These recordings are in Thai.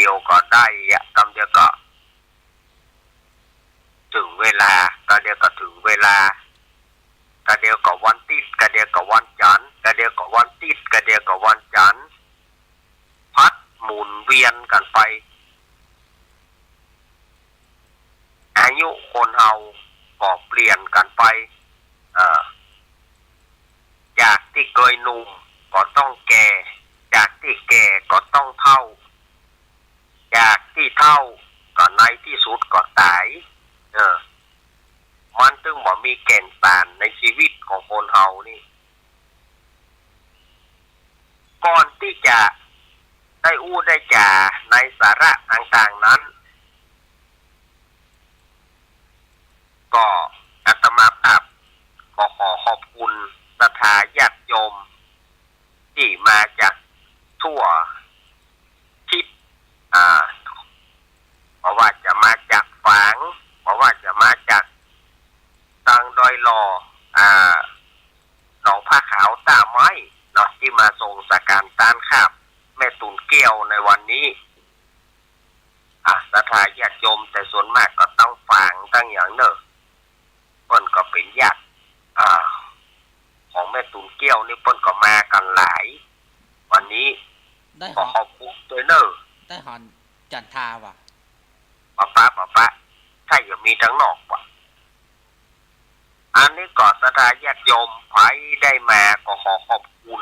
ดียวก็ได้กำเดียวก็ถึงเวลาก็เดียวก็ถึงเวลาก็เดียวก็วันติดก็เดียวก็วันจันทร์ก็เดียวก็วันติดก็เดียวก็วันจันทร์พัดหมุนเวียนกันไปอายุคนเฮาก็เปลี่ยนกันไปจากที่เคยหนุ่มก็ต้องแก่จากที่แก่ก็ต้องเฒ่าจากที่เฒ่าก็ในที่สุดก็ตายมันถึงบ่มีแก่นสารในชีวิตของคนเฮานี่ก่อนที่จะได้อู้ได้จ่าในสาระต่างๆนั้นก็อาตมาภาพขอขอบคุณศรัทธาญาติโยมที่มาจากทั่วทิศเพราะว่าจะมาจากฝางเพราะว่าจะมาจากทางดอยหล่อหนองผ้าขาวตาไม้เนาะที่มาทรงสักการต้านข้าบแม่ตุนเกี้ยวในวันนี้ศรัทธาญาติโยมแต่ส่วนมากก็ต้องฝางตั้งอย่างเนอะเปิ้นก็เป็นญาติของแม่ตุนเกี้ยวนี่เปิ้นก็มากันหลายวันนี้ขอขอบคุณด้วยเนอะได้หอนจันทาว่ะป้าถ้าอย่ามีทั้งนอกว่ะอันนี้ก็ศรัทธาญาติโยมไผได้มาก็ขอขอบคุณ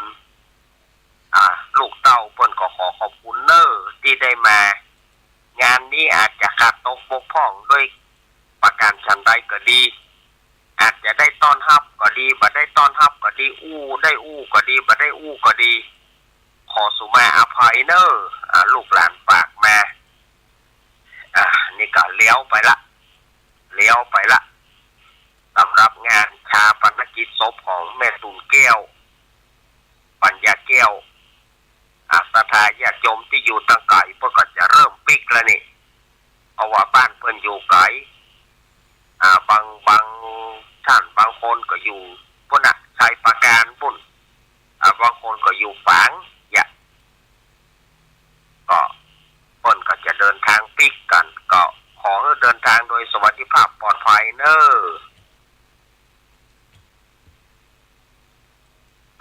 ลูกเต้าเปิ้นก็ขอขอบคุณเนอะที่ได้มางานนี้อาจจะขาดตกบกพร่องด้วยประการชั้นใดก็ดีอาจจะได้ต้อนรับก็ดีบ่ได้ต้อนรับก็ดีได้ก็ดีบ่ได้ก็ดีขอสุมาอภัยเนอะลูกหลานฝากมานี่ก็เลี้ยวไปละสำหรับงานชาปนกิจศพของแม่ตุนแก้วปัญญาแก้วศรัทธาญาติโยมที่อยู่ตั้งไกลเพิ่นก็จะเริ่มปิกแล้วนี่เพราะว่าบ้านเพิ่นอยู่ไกลบางท่านบางคนก็อยู่พุ่นชัยประการพุ่นบางคนก็อยู่ฝางก็เพิ่นก็จะเดินทางปิกกันก็ขอเดินทางโดยสวัสดิภาพปลอดภัยเนอะ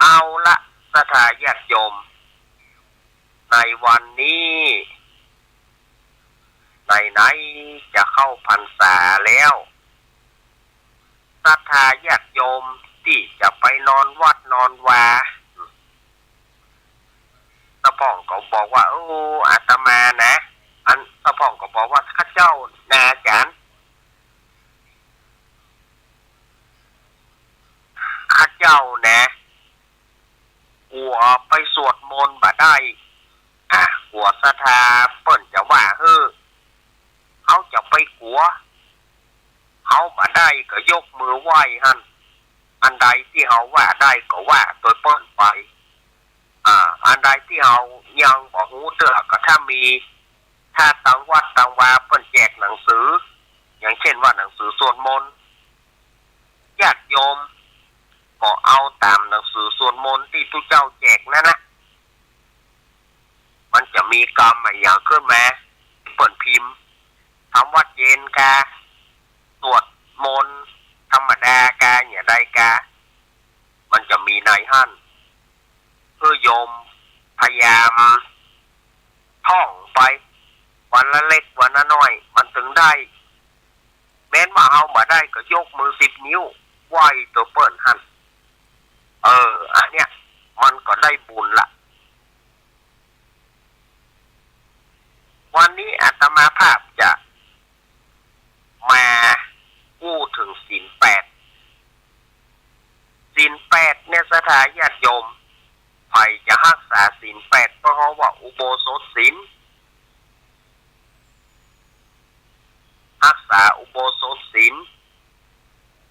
เอาละศรัทธาญาติโยมในวันนี้ไหนๆจะเข้าพรรษาแล้วศรัทธาญาติโยมที่จะไปนอนวัดนอนวาตะพ่องก็บอกว่าอาตมานะอันตะพ่องก็บอกว่าข้าเจ้านาจารย์ข้าเจ้านะหัวไปสวดมนต์บ่ได้หัวศรัทธาเปิ้นจะว่าเขาจะไปขัวเขาบ่ได้ก็ยกมือไหว้หั่นอันใดที่เขาว่าได้ก็ว่าโดยเปิ้นไปอันใดที่เขายังบ่ฮู้เด้อก็ถ้าต่างวัดต่างวาเปิ้นแจกหนังสืออย่างเช่นว่าหนังสือสวดมนต์ญาติโยมก็เอาตามหนังสือสวดมนต์ที่ทุกเจ้าแจกนั่นนะมันจะมีกรรมอย่างขึ้นมาเปิดพิมพ์ทำวัดเย็นกาสวดมนต์ธรรมดากาอย่างใดกามันจะมีในหั่นเพื่อโยมพยายามท่องไปวันละเล็กวันละน้อยมันถึงได้แม้นว่าเอามาได้ก็ยกมือ10 นิ้วไหว้ตัวเปิ้นหั่นอันเนี้ยมันก็ได้บุญละวันนี้อาตมาภาพจะมาพูดถึงศีล 8เนี่ยศรัทธาญาติโยมใครจะรักษาศีล 8เพราะว่าอุโบสถศีลรักษาอุโบสถศีล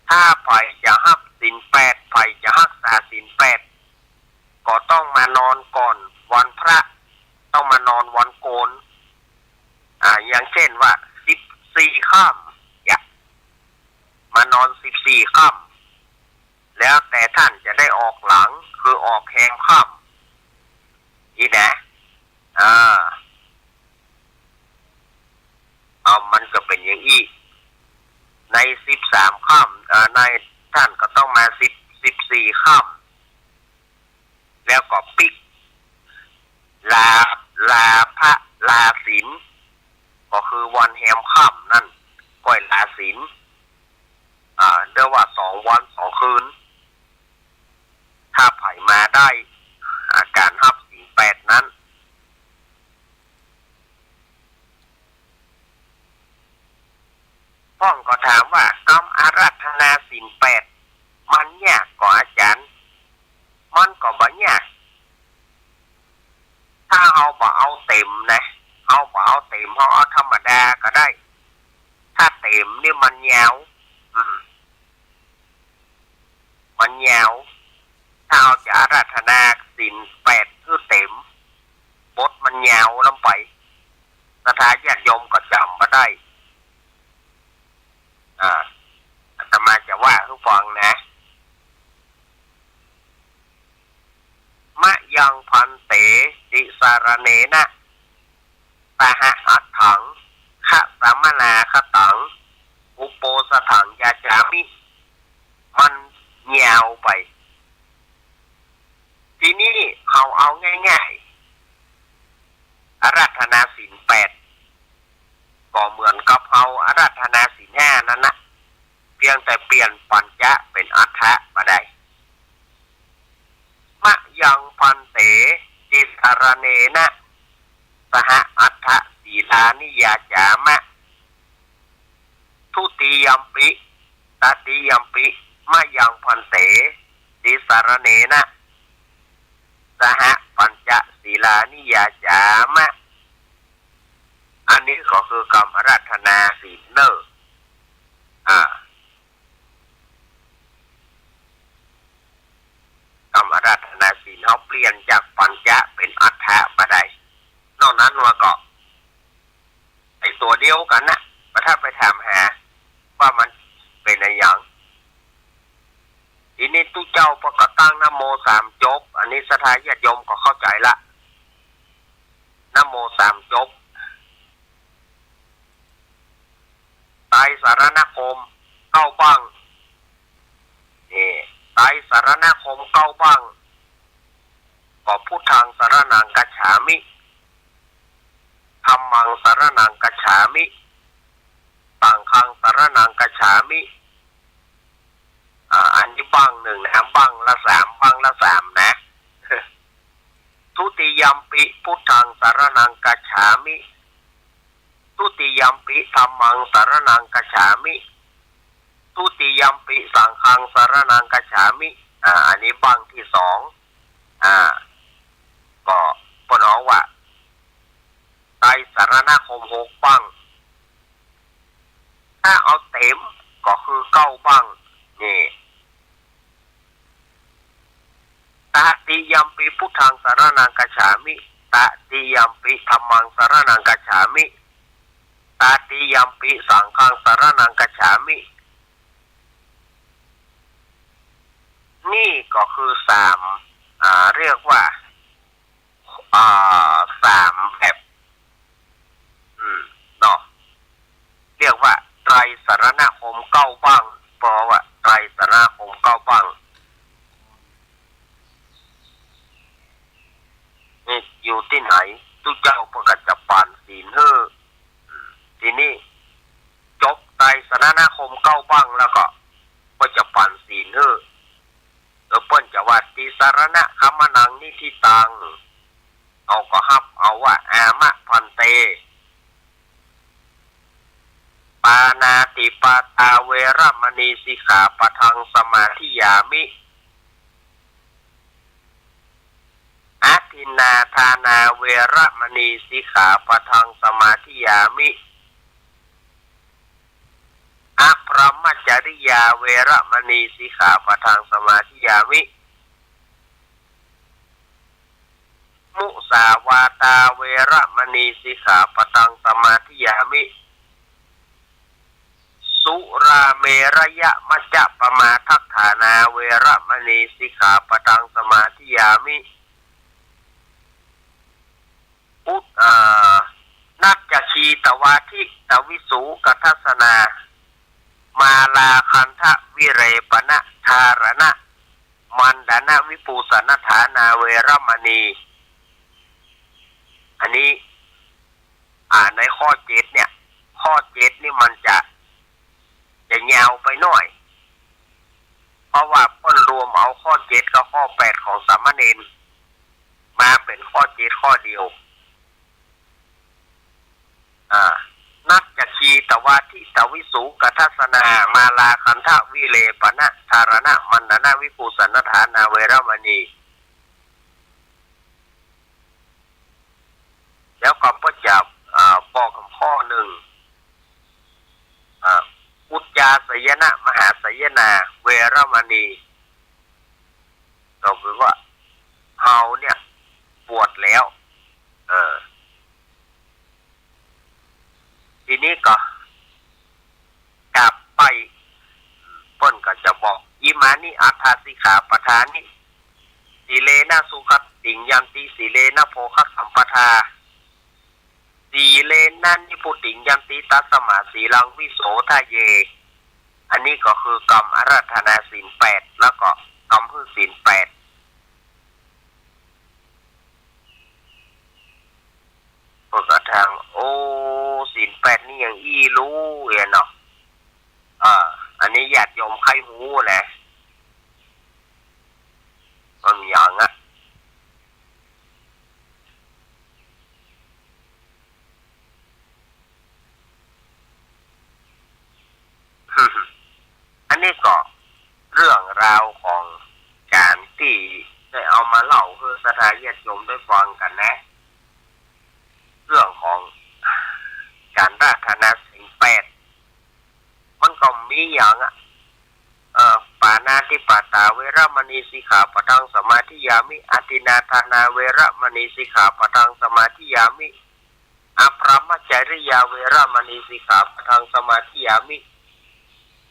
ถ้าใครจะรักศีล 8ใครจะรักษาศีล 8ก็ต้องมานอนก่อนวันพระต้องมานอนวันโกนอย่างเช่นว่า14 ค่ำมานอน14 ค่ำแล้วแต่ท่านจะได้ออกหลังคือออกแหงค่ำนี่นะ 13ค่ำในท่านก็ต้องมา14ค่ำแล้วก็ปิกลาพระลาศีลก็คือวันแฮมค่ำนั่นก้อยลาศีลเรียกว่า2 วัน 2 คืนถ้าไผ่มาได้การฮับศีล8นั้นพ่องก็ถามว่าอาราธนาศีล8มันยากกว่าอาจารย์มันก็บ่ยากถ้าเอาบ่เอาเต็มนะเอาบ่เอาเต็มเอาธรรมดาก็ได้ถ้าเต็มนี่มันยาวมันยาวถ้าเอาจะอาราธนาศีล8คือเต็มบทมันยาวลงไปศรัทธาญาติโยมก็จำมาได้อาตมาจะว่าให้ฟังนะมะยังพันเตติสารเนนะตาหะอัตถังขะสามนาคตังอุปโปสถังยาจามิมันยาวไปทีนี้เขาเอาง่ายๆอาราธนาศีล8ก็เหมือนกับเอาอาราธนาศีล5นั่นนะเพียงแต่เปลี่ยนปัญจะเป็นอัฏฐะมาได้มะยังพันเตติสารเนนะสหอัฏฐศีลานิยาจามะทุติยัมปิตติยัมปิมะยังพันเตติสารเนนะสหปัญจศีลานิยาจามะอันนี้ก็คือกรรมอาราธนาศีลเนอร์กรรมอาราธนาศีลเขาเปลี่ยนจากปัญจะเป็นอัฏฐะมาได้นอกนั้นว่าก็ไอตัวเดียวกันนะถ้าไปถามหาว่ามันเป็นอะไรอย่างทีนี้ตู้เจ้าพอก็ตั้งนะโม3จบอันนี้ศรัทธาญาติโยมก็เข้าใจละนะโม3จบไตรสารณคม9บ้างนี่ไตรสารณคม9บ้างก็พุทธังสารนังกัจฉามิธัมมังสารนังกัจฉามิสังฆังสารนังกัจฉามิอันนี้บ้าง1นะบ้างละ3บ้างละ3นะทุติยัมปิพุทธังสารนังกัจฉามิทุติยัมปิธัมมังสารนังกัจฉามิทุติยัมปิสังฆังสารนังกัจฉามิอันนี้บ้างที่2ก็ปนองว่าไตรสารณคม6บ้างถ้าเอาเต็มก็คือ9บ้างนี่ตติยัมปิพุทธังสารนังกัจฉามิตติยัมปิธัมมังสารนังกัจฉามิตติยัมปิสังฆังสารนังกัจฉามินี่ก็คือ3เรียกว่า3แบบเนาะเรียกว่าไตรสรณคม9บ้างเพราะว่าไตรสรณคม9บ้างนี่อยู่ที่ไหนทุกเจ้าประกาศจะปานศีลทีนี้จบไตรสรณคม9บ้างแล้วก็จะปานศีลเปิ้นจะว่าติสารณะคัมมนังนิธิตังเอาก็ฮับเอาว่าอามะพันเตปานาติปาตาเวรมณีสิกขาปะทังสมาธิยามิอาทินนาทานาเวรมณีสิกขาปะทังสมาธิยามิอะพรหมจริยาเวรมณีสิกขาปะทังสมาธิยามิมุสาวาตาเวรมณีสิกขาปะทังสมาธิยามิสุราเมรยะมัจจปมาทัฏฐานาเวรมณีสิกขาปะทังสมาธิยามินัจจคีตวาทิตวิสูกัทัสสนา มาลาคันทะวิเรปนะธารณะมันดานะวิปูสนฐานาเวรมณีอันนี้ในข้อเจ็ดเนี่ยข้อเจ็ดนี่มันจะยาวไปหน่อยเพราะว่าเพิ่นรวมเอาข้อเจ็ดกับข้อแปดของสามเณรมาเป็นข้อเจ็ดข้อเดียวนักจักขีตวาทิตวิสุกทัสนามาลาคันทะวิเลปนะธารณะมันดานะวิปูสนฐานาเวรมณีแล้วก็พระเจ้าบอกคำข้อหนึ่งอุจจาสยนะมหาสยนาเวรมณีก็คือว่าเฮาเนี่ยปวดแล้วทีนี้ก็กลับไปเปิ้นก็จะบอกอิมานิอัฏฐสิกขาปทานิสีเลนะสุขติงยันติสีเลนะโภคสัมปทาสีเลนะนิพุติงยันติตัสสมาสีลังวิโสทะเยอันนี้ก็คือกรรมอาราธนาศีลแปดแล้วก็กรรมพึ่งศีลแปดพวกกระทางศีลแปดนี่ยังรู้เนาะอันนี้ญาติโยมใครหูแหละมันอย่างอันนี้ก็เรื่องราวของการที่ได้เอามาเล่าเพื่อสถานญาติโยมได้ฟังกันนะเรื่องของการราธนาศีลแปดมันก็มีอย่างปานาติปาตาเวรมณีสิกขาปะทังสมาธิยามิอตินาทานาเวรมณีสิกขาปะทังสมาธิยามิอภรมจริยาเวรมณีสิกขาปะทังสมาธิยามิ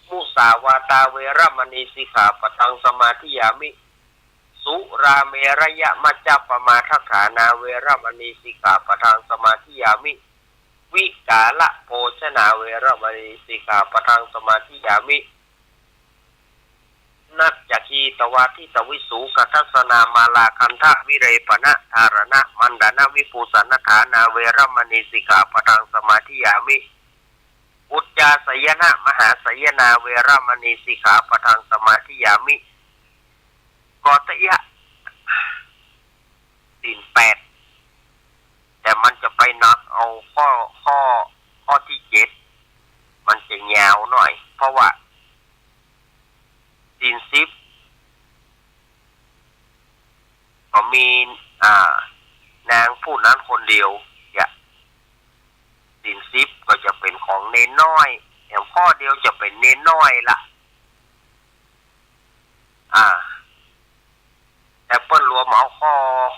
มุสาวาตาเวรมณีสิกขาปะทังสมาธิยามิสุราเมรยะมัจจปมาทัฏฐานาเวรมณีสิกขาปะทังสมาธิยามิวิกาละโภชนาเวรมณีสิกขาปะทังสมาธิยามินักจักขีตวาทิตวิสุกทัสนามาลาคันทะวิเรปนะธารณะมันดานะวิปูสนฐานาเวรมณีสิกขาปะทังสมาธิยามิอุจจาสยนะมหาสยนาเวรมณีสิกขาปะทังสมาธิยามิกตยะศีลแปดแต่มันจะไปนักเอาข้อที่เจ็ดมันจะยาวหน่อยเพราะว่าศีลสิบก็มีนางผู้นั้นคนเดียวศีลสิบก็จะเป็นของเนนน้อยอย่างข้อเดียวจะเป็นเนนน้อยละแต่เปิ้ลรวมเอา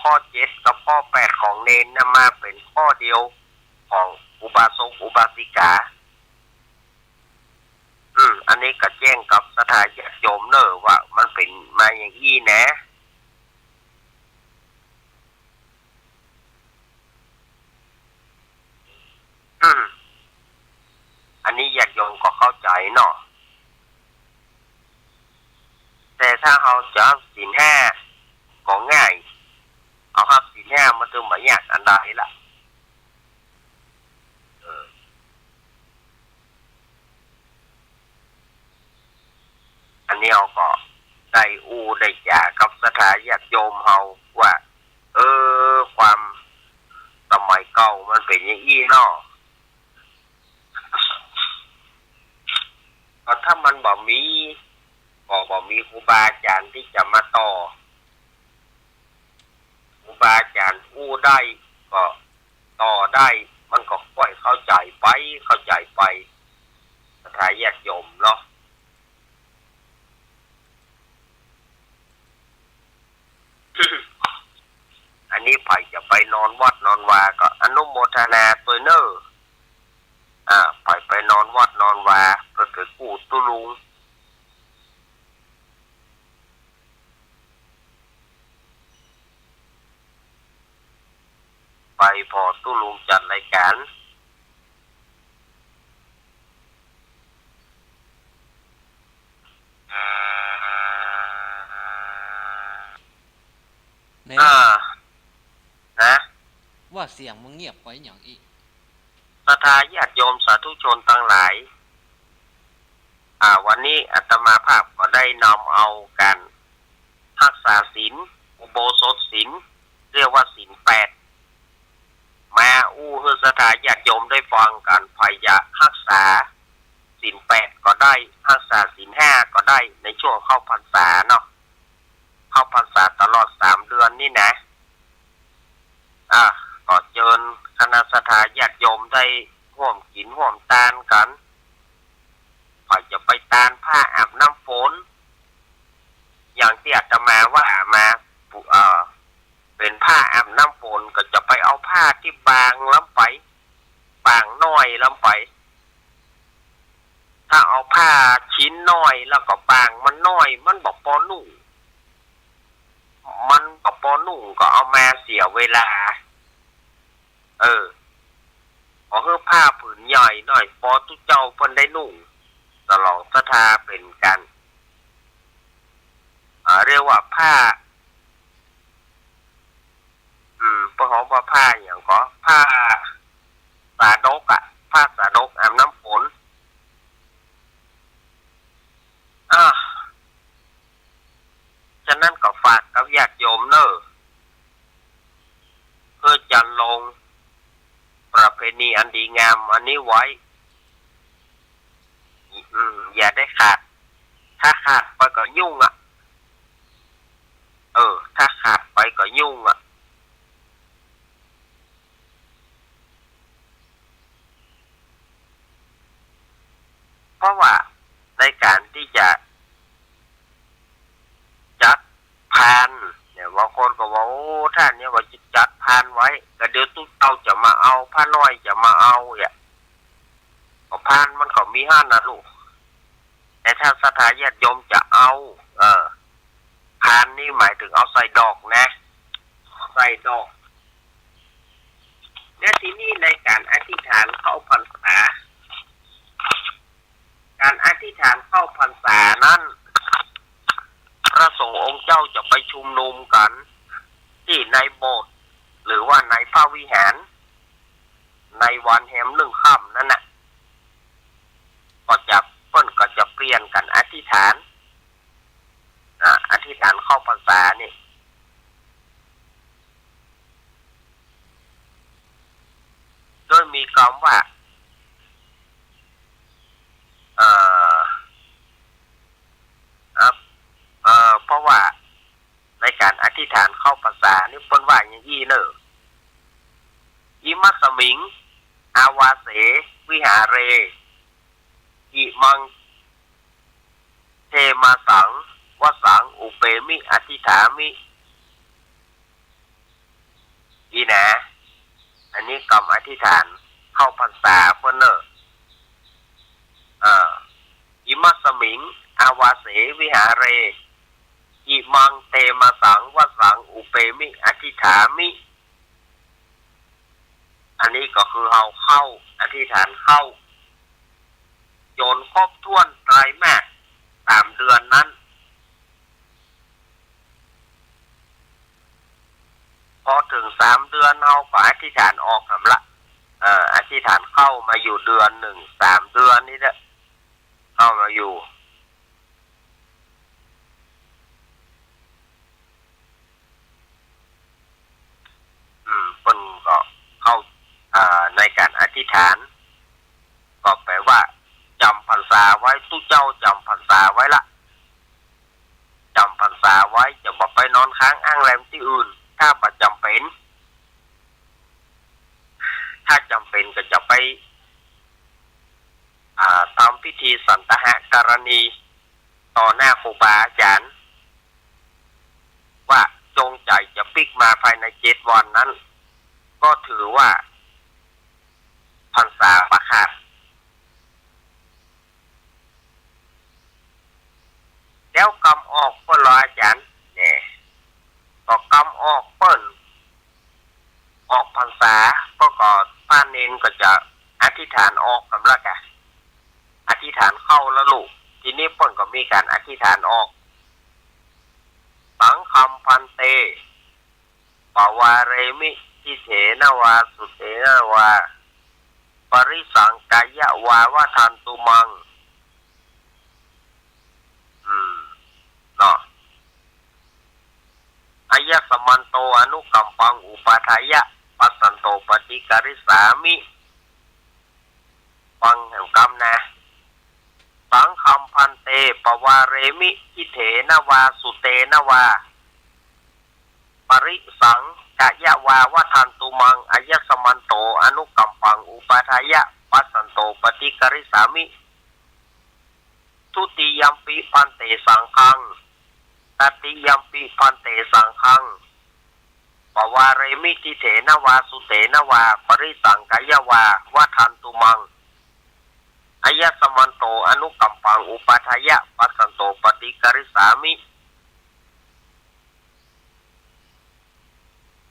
ข้อเจ็ดกับข้อแปดของเนนนะมาเป็นข้อเดียวของอุบาสกอุบาสิกาอันนี้ก็แจ้งกับสถานญาติโยมเนอะว่ามันเป็นมาอย่างนี้นะอันนี้ญาติโยมก็เข้าใจเนาะแต่ถ้าเราจะศีลห้าก็ง่ายเอาครับศีลห้ามันถึงไม่ยากอันใดล่ะอันนี้เราก็ได้ได้จากกับสถานญาติโยมเราว่าความสมัยเก่ามันเป็นอย่างนี้เนาะก็ถ้ามันบ่มีครูบาอาจารย์ที่จะมาต่อครูบาอาจารย์ได้ก็ต่อได้มันก็ค่อยเข้าใจไปสถานญาติโยมเนาะอันนี้ไปจะไปนอนวัดนอนวาก็อนุโมทนาตัวเนอไปนอนวัดนอนวาเพื่อเกิดกู้ตุลุงไปพอตุลุงจัดรายการ เสียงมึงเงียบไว้อย่างอีกศรัทธาญาติโยมสาธุชนทั้งหลายวันนี้อาตมาภาพก็ได้นำเอาการรักษาศีลอุโบสถศีลเรียกว่าศีล8มาให้ศรัทธาญาติโยมได้ฟังกันพยารักษาศีล8ก็ได้รักษาศีล5ก็ได้ในช่วงเข้าพรรษาเนาะเข้าพรรษาตลอด3เดือนนี่นะก็เชิญคณะศรัทธาญาติโยมได้ร่วมกินร่วมทานกันพอจะไปทานผ้าอาบน้ำฝนอย่างที่อาตมาว่ามาเป็นผ้าอาบน้ำฝนก็จะไปเอาผ้าที่บางล้ำไปบางน้อยล้ำไปถ้าเอาผ้าชิ้นน้อยแล้วก็บางมันน้อยมันบอกปอนุ่งมันบอกปอนุ่งก็เอามาเสียเวลาขอให้ผ้าผืนใหญ่หน่อยพอทุกเจ้าเพิ่นได้นุ่งตลอดศรัทธาเป็นกันเรียกว่าผ้าเพราะว่าผ้าอย่างก็ผ้าสาดกผ้าสาดกอาบน้ำฝนฉะนั้นก็ฝากกับญาติโยมเนอะเพื่อจันลงประเพณีอันดีงามอันนี้ไว้อย่าได้ขาดถ้าขาดไปก็ยุ่งถ้าขาดไปก็ยุ่งเพราะว่าในการที่จะจัดพานเนี่ยบางคนก็บอกโอ้ท่านเนี่ยว่าจะจัดพานไว้ก็เดี๋ยวตุ๊กเต้าจะมาเอาผ้าน้อยจะมาเอาพานมันก็มีห้านะลูกแต่ถ้าศรัทธาญาติโยมจะเอาพานนี่หมายถึงเอาใส่ดอกนะใส่ดอกและที่นี่ในการอธิษฐานเข้าพรรษาการอธิษฐานเข้าพรรษานั้นพระสงฆ์องค์เจ้าจะไปชุมนุมกันที่ในโบสถ์หรือว่าในพระวิหารในวันแหม1 ค่ำนั่นน่ะก็จะเปลี่ยนกันอธิษฐานอธิษฐานเข้าพรรษานี่โดยมีคำว่าเพราะว่าในการอธิษฐานเข้าพรรษานี่เปิ้นว่าอย่างอี้เนอะอิมัสสมิงอาวาเสวิหาเรอิมังเทมาสังวสังอุเปมิอธิฐามินะอันนี้กรรมอธิษฐานเข้าพรรษาเพิ่นเนอะอิมัสสมิงอาวาเสวิหาเรอิมังเตมาสังวสังอุเปมิอธิฐามิอันนี้ก็คือเราเข้าอธิษฐานเข้าโยนครบถ้วนไตรมาส3 เดือนนั้นพอถึง3 เดือนเราก็อธิษฐานออกสำละอธิษฐานเข้ามาอยู่เดือน1 3 เดือนนี้แหละเข้ามาอยู่เพิ่นก็เข้าในการอธิษฐานก็แปลว่าจำพรรษาไว้ทุกเจ้าจำพรรษาไว้ละจำพรรษาไว้จะบอกไปนอนค้างอ้างแรมที่อื่นถ้าประจำเป็นถ้าจำเป็นก็จะไปทำพิธีสันตหการณีต่อหน้าครูบาอาจารย์ว่าจงใจจะปิกมาภายใน7 วันนั้นก็ถือว่าพรรษาประขาดแล้วกำออกเปิ้นรออาจารย์เนี่ยก็กำออกเปิ้นออกพรรษาก็พระเนนก็จะอธิษฐานออกสำหรับอธิษฐานเข้าแล้วลูกทีนี้เปิ้นก็มีการอธิษฐานออกสังฆัมพันเตปวาเรมิ ทิเถนวาสุเถนวาปริสังกายะวาวะทันตุมังเนาะอายะสมันโตอนุกัมปังอุปาทายะปัสสันโตปฏิการิสามิฟังแห่งกรรมนะสังคัมพันเตปวาเรมิทิเถนวาสุเตนวาปริสังกายะวาวะทันตุมังอายะสมันโตอนุกัมปังอุปาทายะปัสสันโตปฏิการิสามิทุติยัมปิพันเตสังฆังตติยัมปิพันเตสังฆังปวาเรมิทิเถนวาสุเตนวาปริสังกายะวาวะทันตุมังอายะสมันโตอนุกัมปังอุปาทายะปัสสันโตปฏิการิสามิ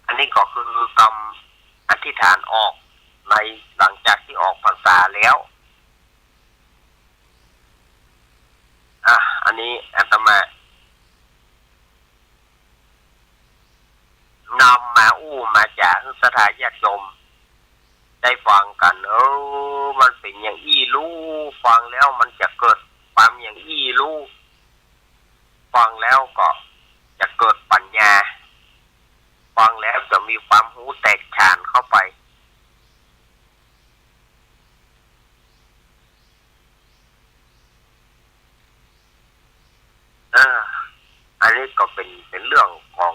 อันนี้ก็คือกรรมอธิษฐานออกในหลังจากที่ออกพรรษาแล้วอันนี้อาตมานำมามาจากสถานญาติโยมได้ฟังกันมันเป็นอย่างอี้รู้ฟังแล้วมันจะเกิดความอย่างอี้รู้ฟังแล้วก็จะเกิดปัญญาฟังแล้วจะมีความหูแตกฉานเข้าไปอันนี้ก็เป็นเรื่องของ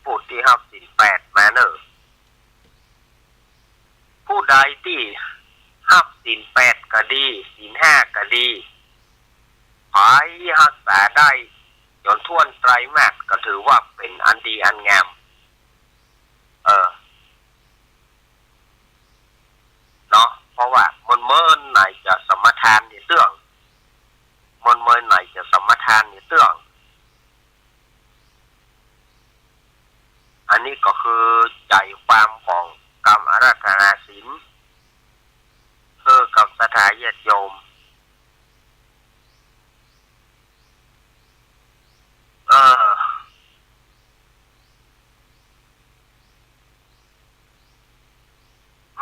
ผู้ที่ห้าศีลแปดมาเนอะผู้ใดที่ห้าศีลแปดก็ดีศีลห้าก็ดีหายรักษาได้จนท่วนไตรมาสก็ถือว่าเป็นอันดีอันงามเนาะเพราะว่ามันเมื่อไหนจะสมทานในเรื่องมันเมื่อไหนจะสมทานในเรื่องอันนี้ก็คือใจความของกรรมอาราธนาศีลกับสถานญาติโยม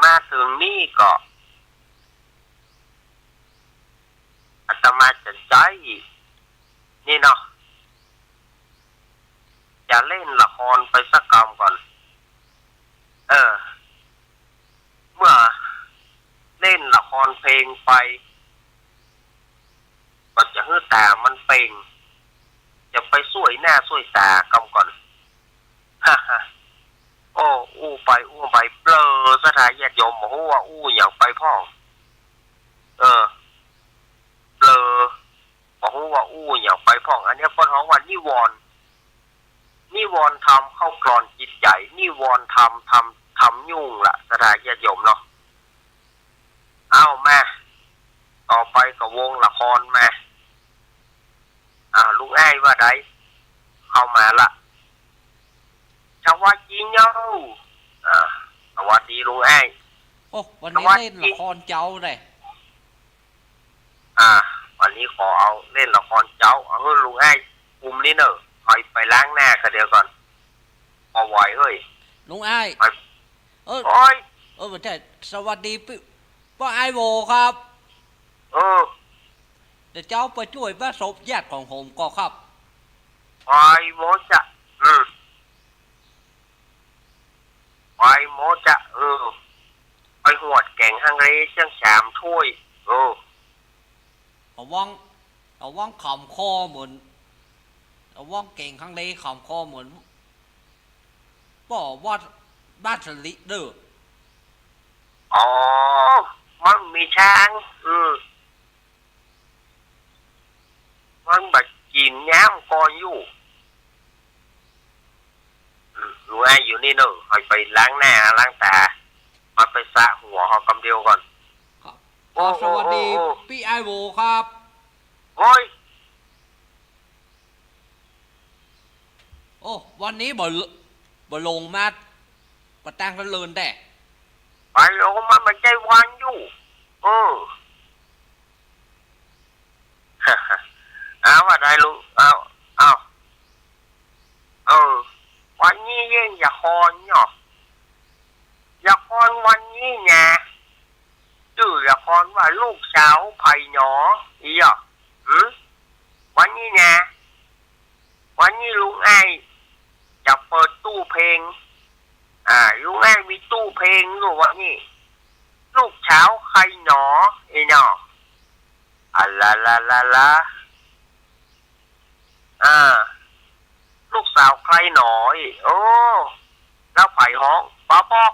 มาถึงนี่ก็อาตมาจะใจนี่เนาะจะเล่นละครไปสักกรรมก่อนเมื่อเล่นละครเพลงไปก็จะฮื้อตามันเป่งจะไปสวยหน้าสวยตากำก่อนฮ่าฮ่าโอ้อู้ไปเปลอสถานญาติโยมบอกว่าอย่างไปพ่อเปลอบอกว่าอย่างไปพ่ออันนี้ป้อนห้องว่านิวรณ์ทำเข้ากรอนจิตใจนิวรณ์ทำยุ่งละสถานญาติโยมเนาะเอามาต่อไปกับวงละครมาลุงไอ้ว่าไดเข้ามาละสวัสดีเนาะสวัสดีลุงไอ้วันนี้เล่นละครเจ้าเลยวันนี้ขอเอาเล่นละครเจ้าลุงไอ้ปุ่มนี้เนอะคอยไปล้างหน้ากันเดี๋ยวก่อนพอไหวเฮ้ยลุงไอ้ไม่ใช่สวัสดีป้าไอโบครับเดี๋ยวเจ้าไปช่วยพระศพญาติของผมก็ครับไอโมจะไอโมจะไปหวดแก่งฮังเลเชียง3 ถ้วยเอาว่างขำคอเหมือนเอาว่างเก่งฮังเลขำคอเหมือนบอกว่าบ้านสลิเด้อมันมีช้างมันแบบกินย้ำก่อนอยู่รู้ไงอยู่นี่เนอะคอยไปล้างหน้าล้างตามาไปสระหัวเขากำเดียวก่อนสวัสดีพี่ไอโบครับวันนี้บ่ลงมาประตังกันเลินแต่ไปลงมาไม่ใจวันอยู่ว่าได้ลูกวันนี้ยังอย่าคอนเนาะ หนออีหรอวันนี้นะวันนี้ลุงไอจะเปิดตู้เพลงลุงไอมีตู้เพลงหรือวะนี่ลูกเช้าใครหนอไอ้หนอลาลาลาลาลูกสาวใครหนอโอ้แล้วไผ่ห้องป้าบอก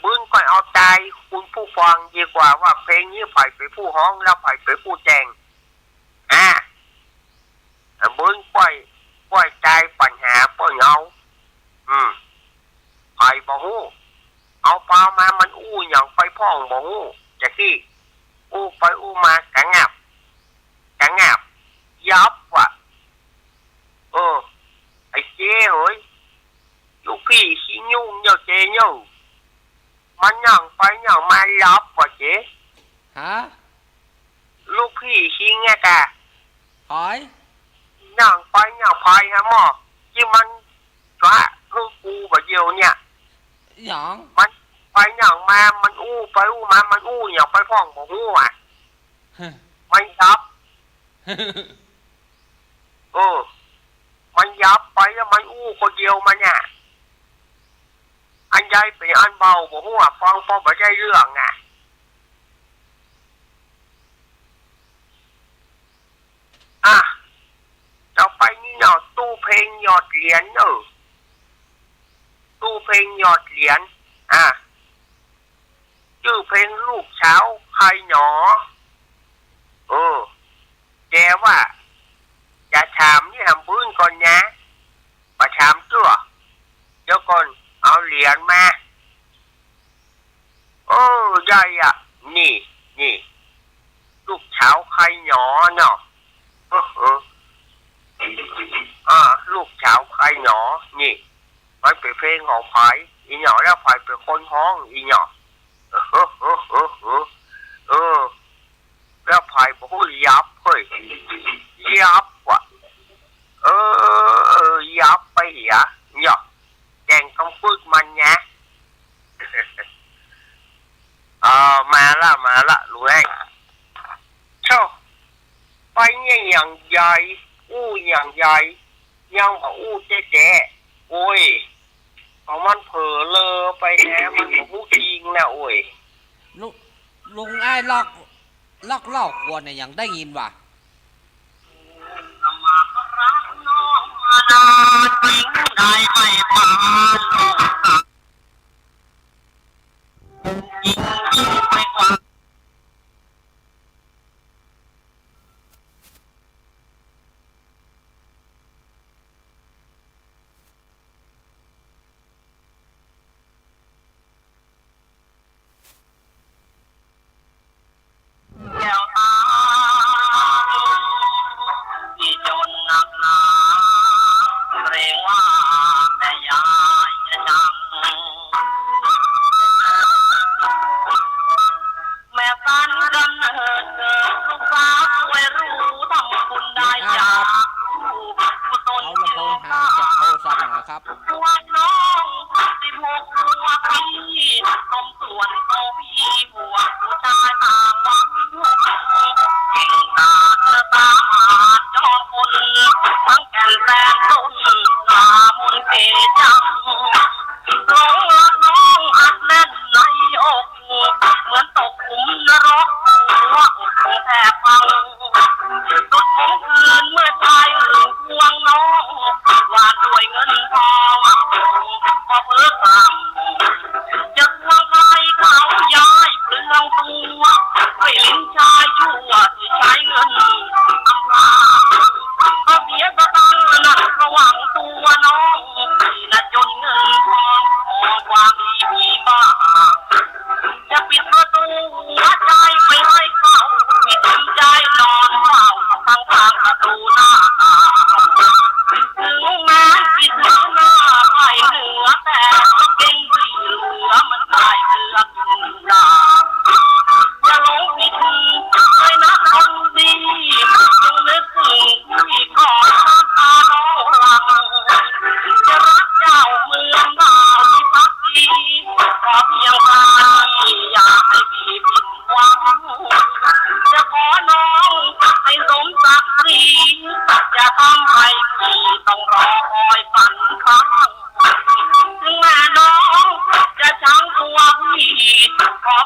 บึ้งก็เอาใจคุณผู้ฟังดีกว่าว่าเพลงนี้ไผ่ไปผู้ห้องแล้วไผ่ไปผู้แจงบึ้งปล่อยใจปัญหาปล่อยเอาไผ่บ่ฮู้เอาปลามามันอู้อย่างไฟพ่องบ่ฮู้จะที่อู้ไปอู้มากะงับยับว่ะไอ้เจ้เฮ้ยลูกพี่ขี้ยุ่งเยอะเจ้เยอะมันอย่างไปอย่างมายับว่ะเจ้ฮะลูกพี่ขี้แงกะหอยอย่างไปอย่างพายฮะหมอที่มันจ้าคือกูแบบเดียวเนี่ยอย่างมันไปอย่างมามันอู้ไปอู้มามันอู้อย่างไปพ่องบ่ฮู้อ่ะมันยับมันยับไปแล้วมันอู้คนเดียวมันเนี่ยอันใหญ่เป็นอันเบาบ่ฮู้ฟังพอบ่ได้เรื่องอ่ะต่อไปนี่เนาะตู้เพลงหยอดเหรียญตู้เพลงหยอดเหรียญชื่อเพลงลูกเช้าใครหนอแกว่าจะถามนี่ทำบุญก่อนนะประถามตัวเดี๋ยวก่อนเอาเหรียญมาใหญ่นี่ลูกเช้าใครหนอเนาะลูกเช้าใครหนอนี่ไปเพลงของไผ่อีหนอแล้วไผ่เป็นคนห้องอีหนอแล้วไผ่บอกว่ายับเฮ้ยยับว่ะยับไปเหี้ยเนี่ยแกงต้องพูดมันไงมาละรู้แล้วเช่าไปเนี่ยอย่างใหญ่อู้อย่างใหญ่ยังบอกอู้เจ๊โอ้ยของมันเผลอเลอไปแน่มันบอกอู้จริงนะโอ้ยลุงไอ้ลอกกวนเนี่ยยังได้ยินว่ะมารักน้องมานานวิ่งได้ไม่ผ่านยิ่งไปกว่า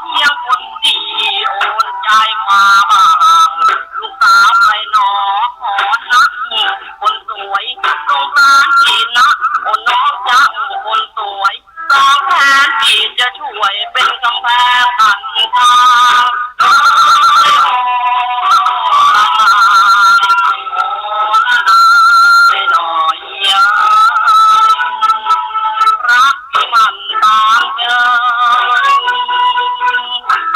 เพียงคนดีโอนใจมาบ้างลูกสาวไปหนอขอนักคนสวยสงสารพี่นะโอ้น้องจังคนสวยสองแขนพี่จะช่วยเป็นกำแพงกันทางโอ้ยโอ้ละนายหน่อยรักที่มันตามเจอ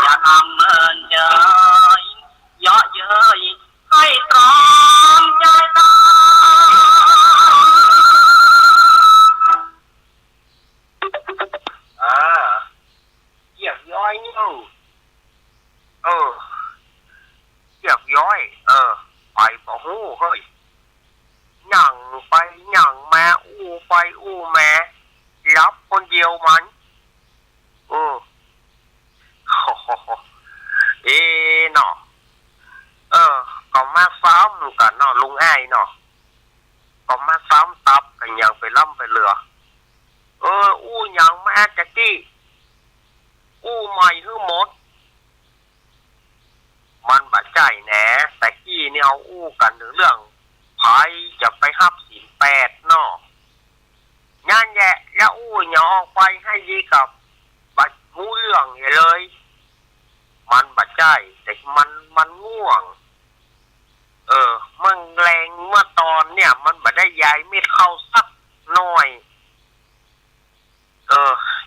อย่าทำเมินเจยเยาะเย้ยให้ตรอมใจตายเกียกย้อยนี่เกียกย้อยไปบ่ฮู้เฮ้ยหยั่งไปหยั่งมาอู้ไปอู้มารับคนเดียวมันโเนาะก็มาซ้ำกันเนาะลุงอ้ายเนาะก็มาซ้ำตับกันยังไปล่ำไปเรืออู้ยังมาจากที่อู้ใหม่ฮื้อหมดมันบาดใจแหนแต่กี้เนี่ยเอาอู้กันถึงเรื่องไผจะไปฮับศีล8เนาะงานแย่แล้วอู้อย่าออกไปให้ดีกับบัดหูเรื่องเลยมันบาดใจแต่มันง่วงมันแรงเมื่อตอนเนี่ยมันบาดได้ย้ายเม็ดเข้าสักหน่อย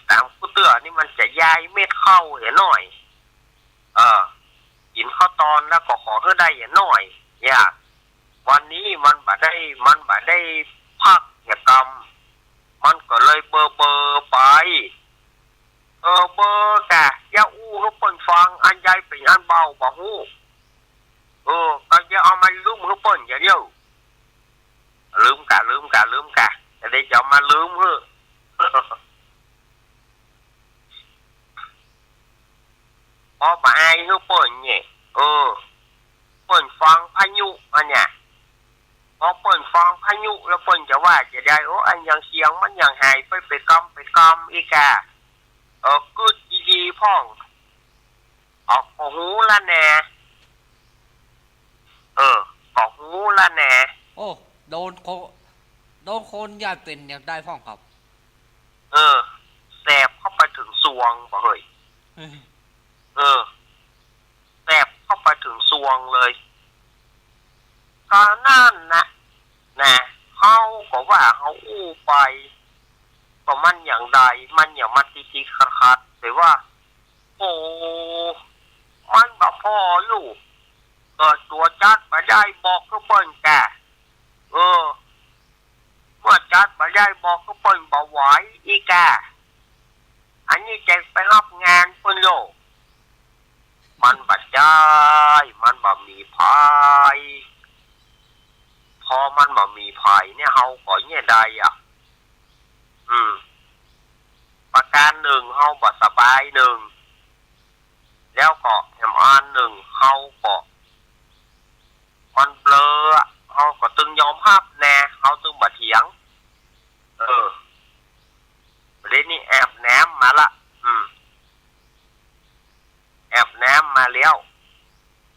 ตามกูเตือนี่มันจะย้ายเม็ดเข้าหน่อยกินข้าวตอนแล้วก็ขอเพื่อได้หน่อยอย่าวันนี้มันบาดได้พักกิจกรรมมันก็เลยเบอร์ไปเบอร์แกอย่าอู้ให้เปิ้นฟังอันใหญ่เป็นอันเบาบ่ฮู้ก็อย่าเอามาลืมให้เปิ้นอย่าเดียวลืมกะจะได้จะมาลืมเฮ้อพอมาอายให้เปิ้นเนี่ยเปิ้นฟังพายุอันเนี่ยพอเปิ้นฟังพายุแล้วเปิ้นจะว่าจะได้อันอย่างเสียงมันอย่างหายไปกำอีกกึดดีๆพ่องออกหูละแน่ออกหูละแน่โอ้โดนคนยายเป็นอย่างได้พ่องครับแสบเข้าไปถึงสวงบ่เฮ้ยแสบเข้าไปถึงสวงเลยก็นั่นนะเขาก็ว่าเขาอู้ไปก็มันอย่างใดมันอย่างมาติขัดแต่ว่าโอ้มันบ่พอลูกตัวจัดมาได้บอกก็เปิ้นแกเมื่อจัดมาได้บอกก็เปิ้นบ่ไหวอีกาอันนี้จะไปรับงานเปิ้นโลมันบ่ได้มันบ่มีภายพอมันบ่มีภายเนี่ยเฮาก็เนี่ยได้ประการหนึ่งเฮาบ่สบายหนึ่งแล้วก็แถมอันหนึ่งเฮาก็มันเบลอเฮาก็ตึงยอมรับแน่เฮาตึงบ่เถียงประเด็นนี้แอบแหนมมาละแอบแหนมมาแล้ว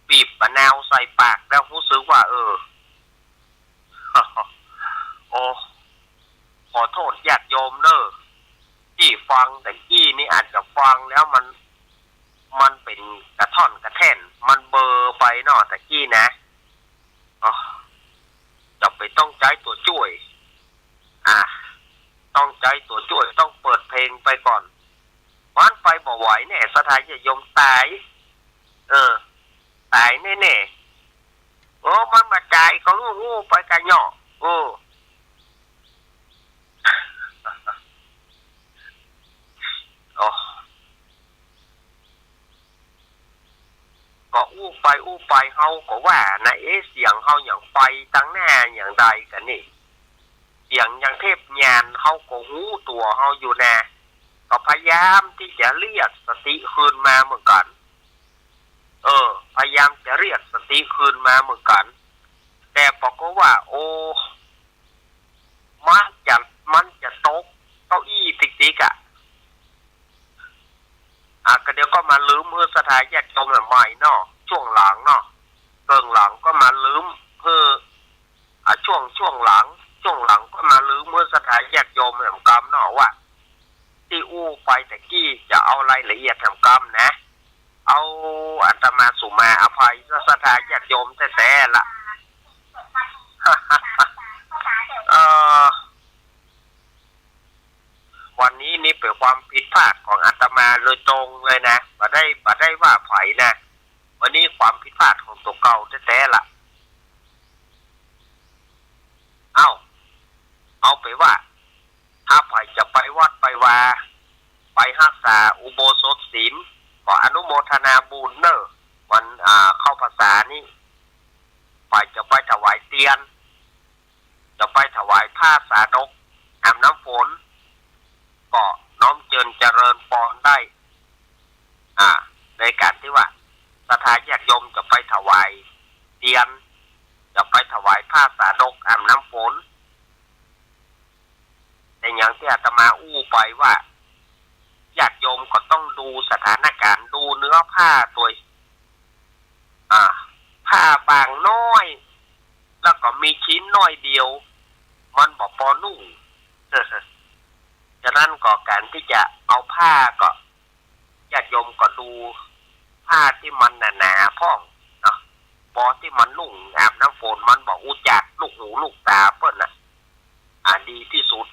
บีบมะนาวใส่ปากแล้วรู้สึกว่าโอ้ขอโทษญาติโยมเนอะที่ฟังแต่กี้นี่อาจจะฟังแล้วมันเป็นกระท่อนกระแท่นมันเบอร์ไปเนาะแต่กี้นะจะไปต้องใจตัวช่วยต้องใจตัวช่วยต้องเปิดเพลงไปก่อนวันไปบ่ไหวแน่สถานโยมตายตายแน่มันมาจ่ายเขางูไปกันเนาะก็อู้ไปเฮาก็ว่านะเสียงเฮาอย่างไฟตั้งหน้าอย่างใดกันนี่เสียงอย่างเทพญานเฮาก็หูตัวเฮาอยู่แน่ก็พยายามที่จะเรียกสติคืนมาเหมือนกันพยายามจะเรียกสติคืนมาเหมือนกันแต่บอกก็ว่ามันจะตกเก้าอี้ติ๊ก ก็เดี๋ยวก็มาลืมเพื่อสถานญาติโยมใหม่เนาะช่วงหลังเนาะเกิงหลังก็มาลืมเพื่อช่วงหลังก็มาลืมเมื่อสถานญาติโยมแห่งกรรมเนาะว่าที่อู้ไปแต่กี้จะเอารายละเอียดแห่งกรรมนะเอาอาตมาสุมาอภัยสถานญาติโยมแท้ๆละ วันนี้นี่เป็นความผิดพลาดของอาตมาเลยตรงเลยนะบ่ได้ว่าไผนะวันนี้ความผิดพลาดของตัวเก่าแท้ๆละเอาไปว่าถ้าไผจะไปวัดไปวาไปรักษาอุโบสถศีลขออนุโมทนาบุญเนอะวันเข้าพรรษานี่ไผจะไปถวายเตียนจะไปถวายผ้าสาดกอาบน้ำฝนก็น้อมเจริญปอนได้ในการที่ว่าสถานญาติโยมจะไปถวายเตียนจะไปถวายผ้าสาดกอาบน้ำฝนแต่อย่างที่อาตมาอู้ไปว่าญาติโยมก็ต้องดูสถานการณ์ดูเนื้อผ้าตัวผ้าบางน้อยแล้วก็มีชิ้นน้อยเดียวมันบอกพอนุ่งฉะนั้นก็การที่จะเอาผ้าก็ญาติโยมก็ดูผ้าที่มันหนาๆพ่องพอที่มันนุ่งอาบน้ำฝนมันบอกอุจจักลูกหูลูกตาเปิ้นดีที่สุด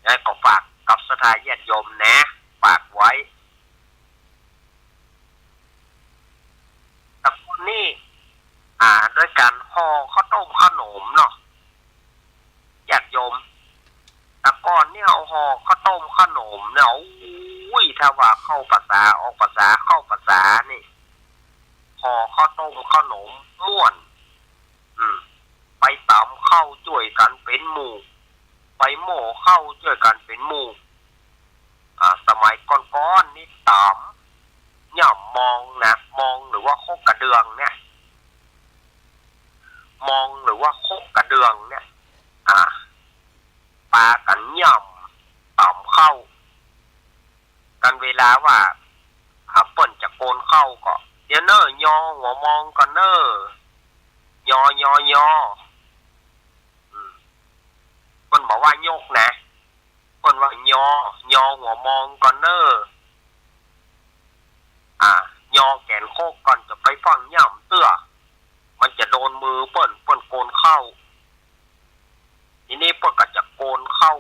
แล้วก็ฝากกับสถานญาติโยมนะฝากไว้แต่คนนี้ด้วยการห่อข้าวต้มขนมเนาะญาติโยมแต่ก่อนเนี่ยเอาห่อข้าวต้มขนมเนี่ยถ้าว่าเข้าภาษาออกภาษาเข้าภาษานี่ห่อข้าวต้มขนมม่วนไปตำเข้าช่วยกันเป็นหมู่ไปโม่เข้าช่วยกันเป็นหมู่สมัยก่อนๆนี่ตำย่ำมองหรือว่าโคกกระเดืองเนี่ยมองหรือว่าโคกกระเดืองเนี่ยปลากันย่ำต่ำเข้ากันเวลาว่าเปิ่นจะโกนเข้าก็เดี๋ยวเนอยอหัวมองกันเนอยเปิ่นบอกว่ายกนะเปิ่นว่ายอหัวมองกันเนยอแขนโคกก่อนจะไปฟังย่ำเตื้อมันจะโดนมือเปิ่นโกนเข้าทีนี้เปิ่นก็จะโกนเข้า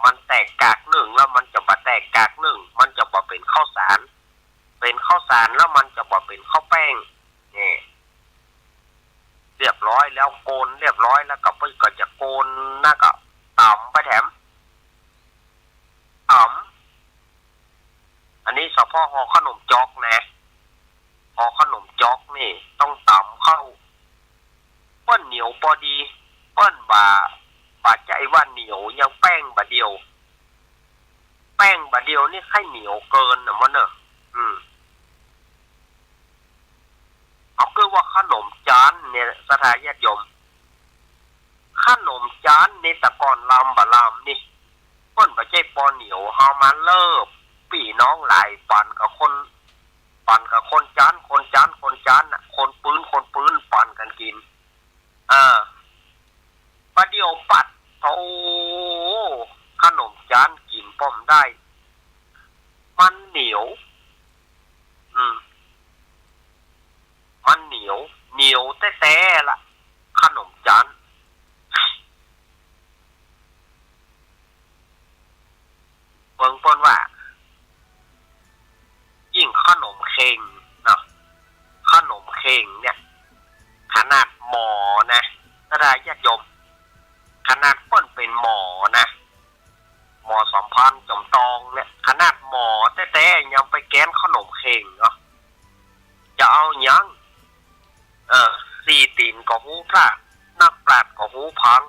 มันแตกกากหนึ่งแล้วมันจะมาแตกกากหนึ่งมันจะมาเป็นข้าวสารแล้วมันจะมาเป็นข้าวแป้งนี่เรียบร้อยแล้วโกนเรียบร้อยแล้วก็เปิ่นก็จะโกนน่าก็ต่ำไปแถมอันนี้เฉพาะห่อขนมจอกนะห่อขนมจอกนี่ต้องต่ำเข้าเปิ้นเหนียวพอดีเปิ้นบ่ใจว่าเหนียวยังแป้งบะเดียวนี่ให้เหนียวเกินนะมันเอาคือว่าขนมจานเนี่ยสถานญาติโยมขนมจานนี่ตะกอนลำนี่เปิ้นบ่ใจปอเหนียวเฮามาเลิบพี่น้องหลายปั่นกับคนจานน่ะคนปืนปั่นกันกินประเดี๋ยวปัดขนมจานกินป้อมได้มันเหนียวมันเหนียวแท้ๆละขนมจานเบิ่งเปิ้นว่ายิ่งขนมเค็งเนาะขนมเค็งเนี่ยขนาดหมอนะถ้าได้ญาติโยมขนาดเปิ้นเป็นหมอนะหมอสัมพันธ์จอมตองเนี่ยขนาดหมอแท้ๆยังไปแกนขนมเค็งเนาะจะเอายังสี่ตีนก็หูพระนักปราชญ์ก็หูพัง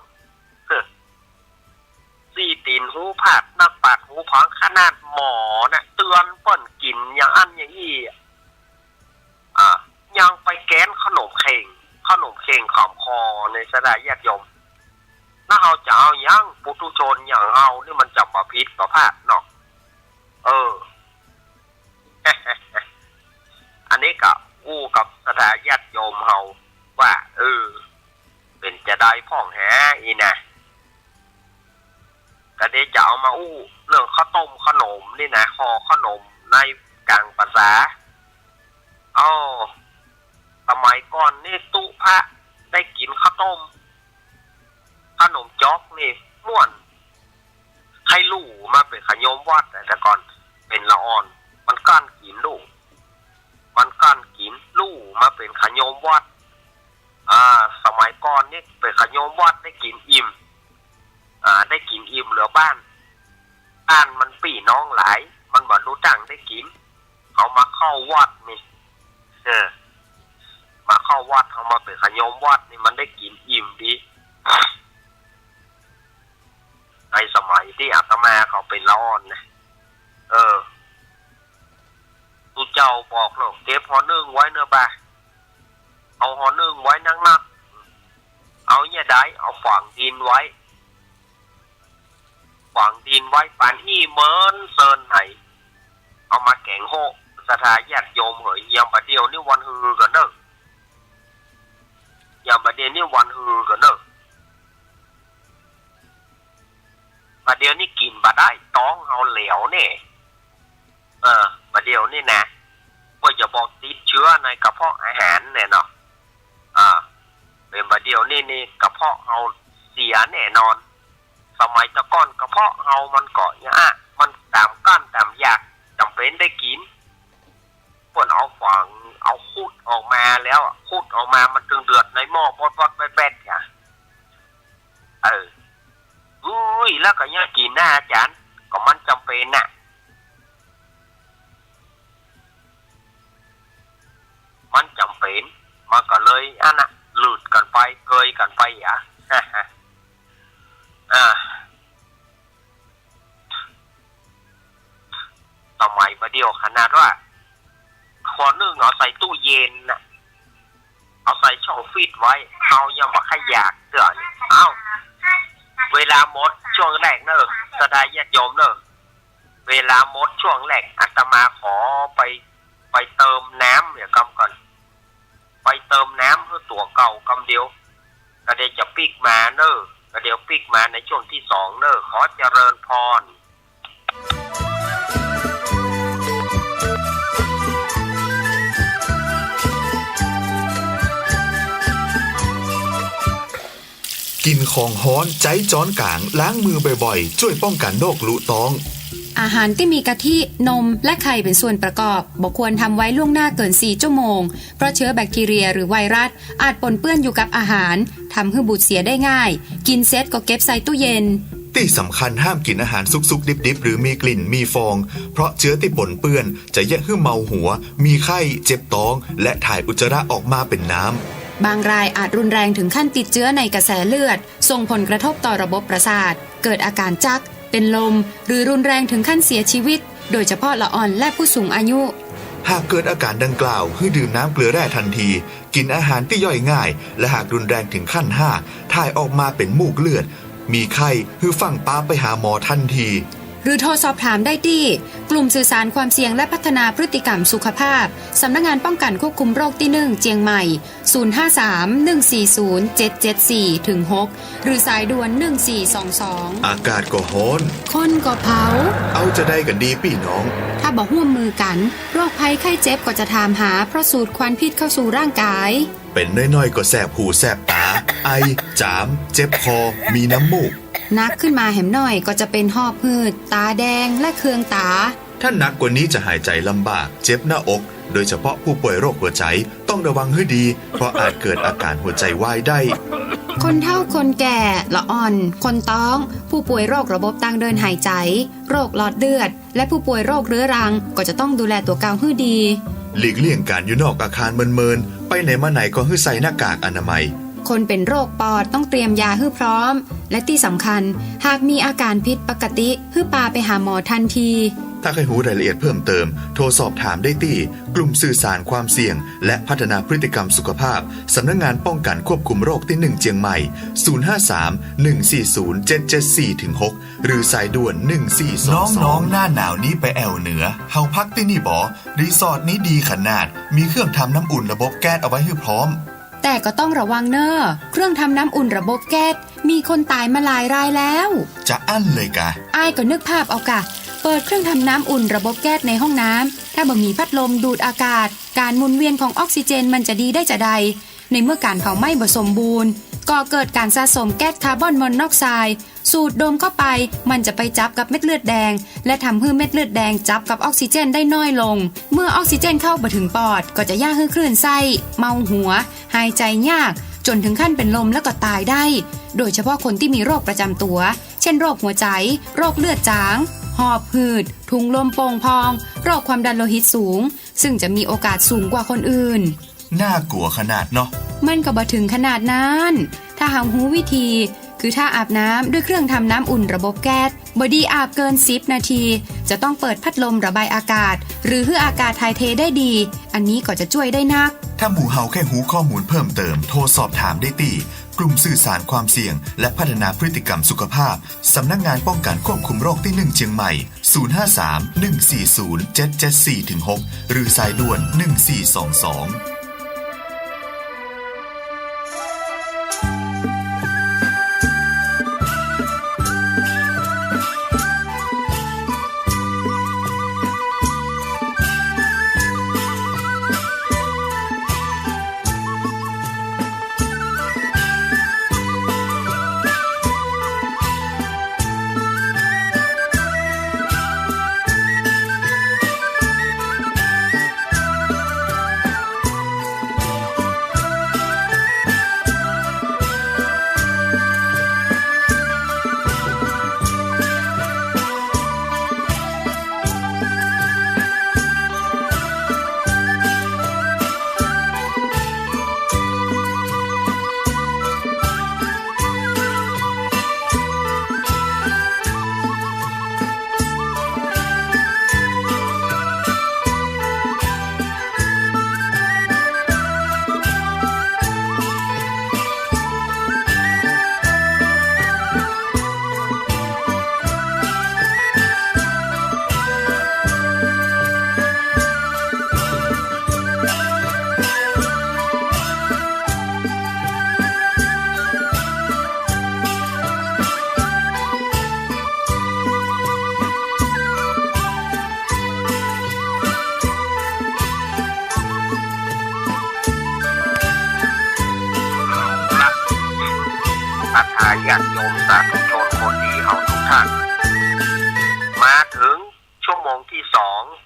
สี่ตีนหูผาดนักปราชญ์หูพังขนาดหมอเนี่ยเตือนเปิ้นกินอย่างอันอย่างอี้ยังไปแกนขนมเค็งขามคอในสถานญาติโยม ถ้าเราจะเอายังปุถุชนอย่างเรานี่มันจะประพิษประพาสเนาะอันนี้ก็อู้กับสถาญาติโยมเฮาว่าเป็นจะได้พ่องแหอีนะก็เดี๋ยวจะเอามาอู้เรื่องข้าวต้มขนมนี่นะห่อขนมในกลางภาษาสมัยก่อนนี่ตุพระได้กินข้าวต้มขนมจ๊อกนี่ม่วนให้ลู่มาเป็นขยมวัดแต่ก่อนเป็นละอ่อนมันก้านกินลู่มันก้านกินลู่มาเป็นขยมวัดสมัยก่อนนี่เป็นขยมวัดได้กินอิ่มได้กินอิ่มเหลือบ้านมันปี่น้องหลายมันบ่รู้จังได้กินเอามาเข้าวัดนี่มาเข้าวัดเอามาเป็นขยมวัดนี่มันได้กินอิ่มดีในสมัยที่อาตมาเขาเป็นละอ่อนนะตูเจ้าบอกเนาะเก็บหอนึ่งไว้เนื้อบ่าเอาหอนึ่งไว้นักเอาเนี่ยได้เอาฝังดินไว้ปานอี้เมินเซินไหนเอามาแกงโหสถาญาติโยมเหยยามประเดียวนี่วันฮือกันเนอะยามประเดียวนี่วันฮือกันเนอะประเดี๋ยวนี่กินบะได้ท้องเอาเหลวเนี่ยประเดี๋ยวนี่นะว่าจะบอกติดเชื้อในกระเพาะอาหารเนี่ยเนาะเป็นประเดี๋ยวนี่กระเพาะเอาเสียแน่นอนสมัยตะก้อนกระเพาะเอามันเกาะเนี่ยมันตามก้านตามอยากจำเป็นได้กินพวกเอาฝังเอาขุดออกมาแล้วขุดออกมามันจึงเดือดในหม้อพอดแป๊ดๆค่ะแล้วก็ยังกินนะอาจารย์ก็มันจำเป็นน่ะมันจำเป็นมันก็เลยหลุดกันไปเกยกันไปสมัยประเดี๋ยวขนาดว่าขอนึ่งเอาใส่ตู้เย็นน่ะเอาใส่ช่องฟีดไว้เอายังมาขยากเตือนเวลาหมดช่วงแรกเนอะสดายญาติโยมเนอะเวลาหมดช่วงแรกอาตมาขอไปเติมน้ำเนี่ยกำก่อนไปเติมน้ำเพื่อตัวเก่ากำเดียวก็เดี๋ยวจะปิกมาเนอะก็เดี๋ยวปิกมาในช่วงที่2เนอะขอเจริญพรกินของฮ้อนใจจ้อนกลางล้างมือบ่อยๆช่วยป้องกันโรคลุท้องอาหารที่มีกะทินมและไข่เป็นส่วนประกอบบ่ควรทำไว้ล่วงหน้าเกิน4ชั่วโมงเพราะเชื้อแบคทีเรียหรือไวรัสอาจปนเปื้อนอยู่กับอาหารทำให้บูดเสียได้ง่ายกินเสร็จก็เก็บใส่ตู้เย็นที่สำคัญห้ามกินอาหารสุกๆดิบๆหรือมีกลิ่นมีฟองเพราะเชื้อที่ปนเปื้อนจะแยกให้เมาหัวมีไข้เจ็บท้องและถ่ายอุจจาระออกมาเป็นน้ำบางรายอาจรุนแรงถึงขั้นติดเชื้อในกระแสเลือดส่งผลกระทบต่อระบบประสาทเกิดอาการจักเป็นลมหรือรุนแรงถึงขั้นเสียชีวิตโดยเฉพาะละอ่อนและผู้สูงอายุหากเกิดอาการดังกล่าวให้ดื่มน้ำเกลือแร่ทันทีกินอาหารที่ย่อยง่ายและหากรุนแรงถึงขั้น5ถ่ายออกมาเป็นมูกเลือดมีไข้ให้ฟังป้าไปหาหมอทันทีหรือโทรสอบถามได้ที่กลุ่มสื่อสารความเสี่ยงและพัฒนาพฤติกรรมสุขภาพสำนักงานป้องกันควบคุมโรคที่1เจียงใหม่053-140-774-6หรือสายด่วน1422อากาศก็ร้อนคนก็เผาเอาจะได้กันดีพี่น้องถ้าบ่ร่วมมือกันโรคภัยไข้เจ็บก็จะถามหาเพราะสูดควันพิษเข้าสู่ร่างกายเป็นน้อยๆก็แสบหูแสบตาไอจามเจ็บคอมีน้ำมูกนักขึ้นมาแหมหน่อยก็จะเป็นหอบหืดตาแดงและเคืองตาถ้าหนักกว่านี้จะหายใจลำบากเจ็บหน้าอกโดยเฉพาะผู้ป่วยโรคหัวใจต้องระวังให้ดีเพราะอาจเกิดอาการหัวใจวายได้คนเฒ่าคนแก่ละอ่อนคนท้องผู้ป่วยโรคระบบทางเดินหายใจโรคหลอดเลือดและผู้ป่วยโรคเรื้อรังก็จะต้องดูแลตัวเก่าให้ดีหลีกเลี่ยงการอยู่นอกอาคารเมินๆไปไหนมาไหนก็ให้ใส่หน้ากากอนามัยคนเป็นโรคปอดต้องเตรียมยาให้พร้อมและที่สำคัญหากมีอาการผิดปกติให้พาไปหาหมอทันที ถ้าใครรู้รายละเอียดเพิ่มเติมโทรสอบถามได้ที่กลุ่มสื่อสารความเสี่ยงและพัฒนาพฤติกรรมสุขภาพสำนักงานป้องกันควบคุมโรคที่ 1 เจียงใหม่ 053-140-774-6 หรือสายด่วน 1422 น้องๆหน้าหนาวนี้ไปแอวเหนือเฮาพักที่นี่บ่รีสอร์ทนี้ดีขนาดมีเครื่องทำน้ำอุ่นระบบแก๊สเอาไว้ให้พร้อมแต่ก็ต้องระวังเนอะเครื่องทำน้ำอุ่นระบบแก๊สมีคนตายมาหลายรายแล้วจะอั้นเลยกะอ้ายก็นึกภาพเอากะเปิดเครื่องทำน้ำอุ่นระบบแก๊สในห้องน้ำถ้าบ่มีพัดลมดูดอากาศการหมุนเวียนของออกซิเจนมันจะดีได้จะใดในเมื่อการเผาไหม้บ่สมบูรณ์ก็เกิดการสะสมแก๊สคาร์บอนมอนอกไซด์สูดดมเข้าไปมันจะไปจับกับเม็ดเลือดแดงและทำให้เม็ดเลือดแดงจับกับออกซิเจนได้น้อยลงเมื่อออกซิเจนเข้าบ่ถึงปอดก็จะยากให้คลื่นไส้เมาหัวหายใจยากจนถึงขั้นเป็นลมแล้วก็ตายได้โดยเฉพาะคนที่มีโรคประจำตัวเช่นโรคหัวใจโรคเลือดจางหอบหืดถุงลมโป่งพองโรคความดันโลหิตสูงซึ่งจะมีโอกาสสูงกว่าคนอื่นน่ากลัวขนาดเนาะมันก็บ่ถึงขนาดนั้นถ้าหารู้วิธีคือถ้าอาบน้ำด้วยเครื่องทำน้ำอุ่นระบบแก๊สบ่ดีอาบเกิน10นาทีจะต้องเปิดพัดลมระบายอากาศหรือให้อากาศถ่ายเทได้ดีอันนี้ก็จะช่วยได้นักถ้าหมู่เฮาแค่หูข้อมูลเพิ่มเติมโทรสอบถามได้ที่กลุ่มสื่อสารความเสี่ยงและพัฒนาพฤติกรรมสุขภาพสำนักงานป้องกันควบคุมโรคที่ 1 เชียงใหม่ 053-140-774-6 หรือสายด่วน 1422ญาติโยมสาธุชนคนดีเฮาทุกท่านมาถึงชั่วโมงที่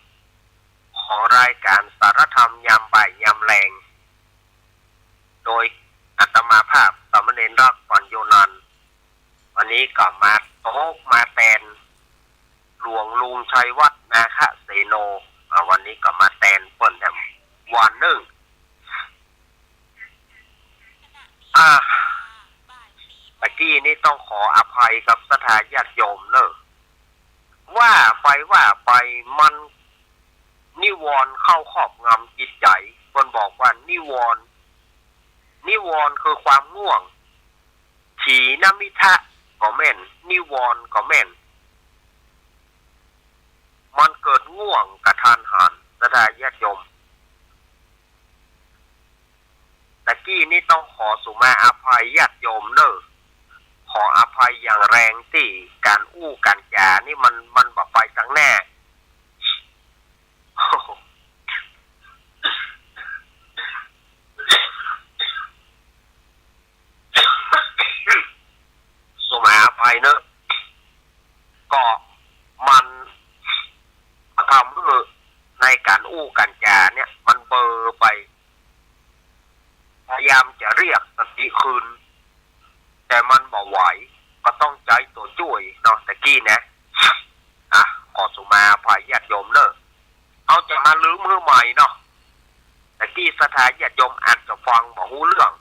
2ของรายการสารธรรมยามบ่ายยามแรงโดยอาตมาภาพสามเณรรักปัญโยนันท์วันนี้ก็มาโต๊ะมาแตนหลวงลุงชัยวัฒน์นาคเสโนวันนี้ก็มาแตนเปิ้นแถมวันหนึ่งตะกี้นี่ต้องขออภัยกับสถาญาติโยมเนอะว่าไปมันนิวรณ์เข้าครอบงำจิตใจคนบอกว่านิวรณ์คือความง่วงถีนมิทะก็แม่นนิวรณ์ก็แม่นมันเกิดง่วงกระทันหันสถาญาติโยมตะกี้นี่ต้องขอสุมาอภัยญาติโยมเนอะขออภัยอย่างแรงที่การอู้การจานี่มันบ่ไปทางแน่สุมาอภัยเนอะก็มันทำให้ในการอู้การจาเนี่ยมันเบลอไปพยายามจะเรียกสติคืนแต่มันบ่ไหวก็ต้องใจตัวช่วยเนาะตะกี้นะขอสุมาภัยญาติโยมเนอะเอาจะมาลื้อมือใหม่เนาะตะกี้สถานญาติโยมอาจจะฟังบ่รู้เรื่อง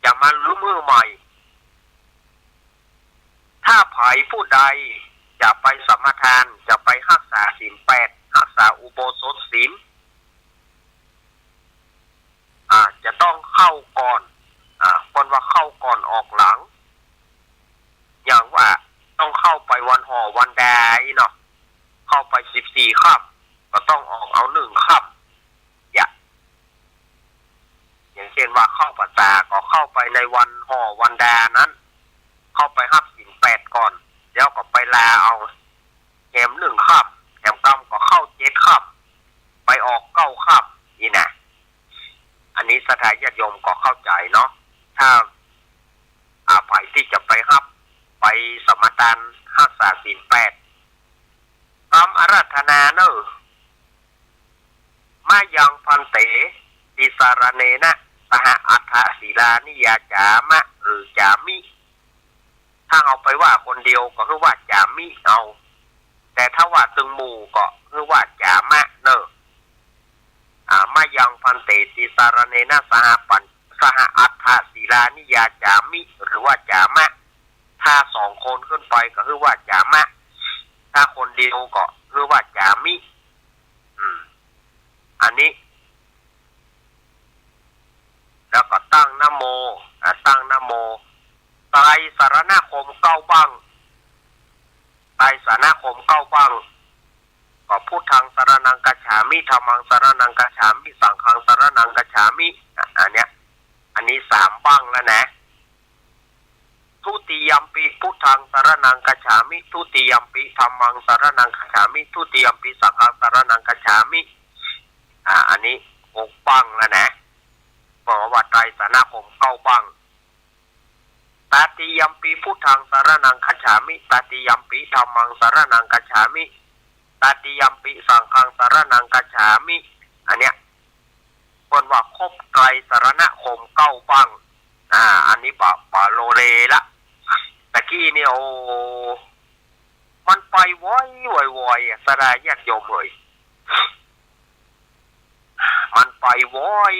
จะมาลื้อมือใหม่ถ้าไผผู้ใด จะไปสมทานจะไปรักษาศีล8รักษาอุโบสถศีลจะต้องเข้าก่อนคนว่าเข้าก่อนออกหลังอย่างว่าต้องเข้าไปวันห่อวันแดเนาะเข้าไป14ค่ำก็ต้องออกเอา1ค่ำอย่างเช่นว่าเข้าพรรษาก็เข้าไปในวันห่อวันแดนั้นเข้าไปรับศีล8ก่อนแล้วก็ไปลาเอาแหม1ค่ำแหมกรรมก็เข้า7ค่ำไปออก9ค่ำนี่นะอันนี้สถานญาติโยมก็เข้าใจเนาะถ้าภัยที่จะไปรับไปสมทานรักษาศีล8ตามอาราธนาเนอะมายังพันเตติสารเนนะสหอัฏฐศีลานิยาจามะหรือจามิถ้าเอาไปว่าคนเดียวก็คือว่าจามิเอาแต่ถ้าว่าตึงหมู่ก็คือว่าจามะเนอะมายังพันเตติสารเนนะสหอัฏฐศีลานิยาจามิหรือว่าจามะถ้า2คนขึ้นไปก็คือว่าจามะถ้าคนเดียวก็คือว่าจามิอันนี้แล้วก็ตั้งนะโมไตรสรณคม9บังไตรสรณคม9บังก็พุทธังสรณังกัจฉามิธัมมังสรณังกัจฉามิสังฆังสรณังกัจฉามิอันนี้3บังแล้วนะทุติยัมปิพุทธังสรณังกัจฉามิทุติยัมปิธัมมังสรณังกัจฉามิทุติยัมปิสังฆังสรณังกัจฉามิอันนี้6บังแล้วนะบอกว่าไตรสรณคม9บังตติยัมปิพุทธังสรณังกัจฉามิตติยัมปิธัมมังสรณังกัจฉามิตติยัมปิสังฆังสรณังกัจฉามิอันเนี้ยคนว่าครบไตรสรณคม9บังอันนี้บาโลเลละตะกี้เนี่ยโอ้มันไปวอยสลายญาติโยมเลยมันไปวอย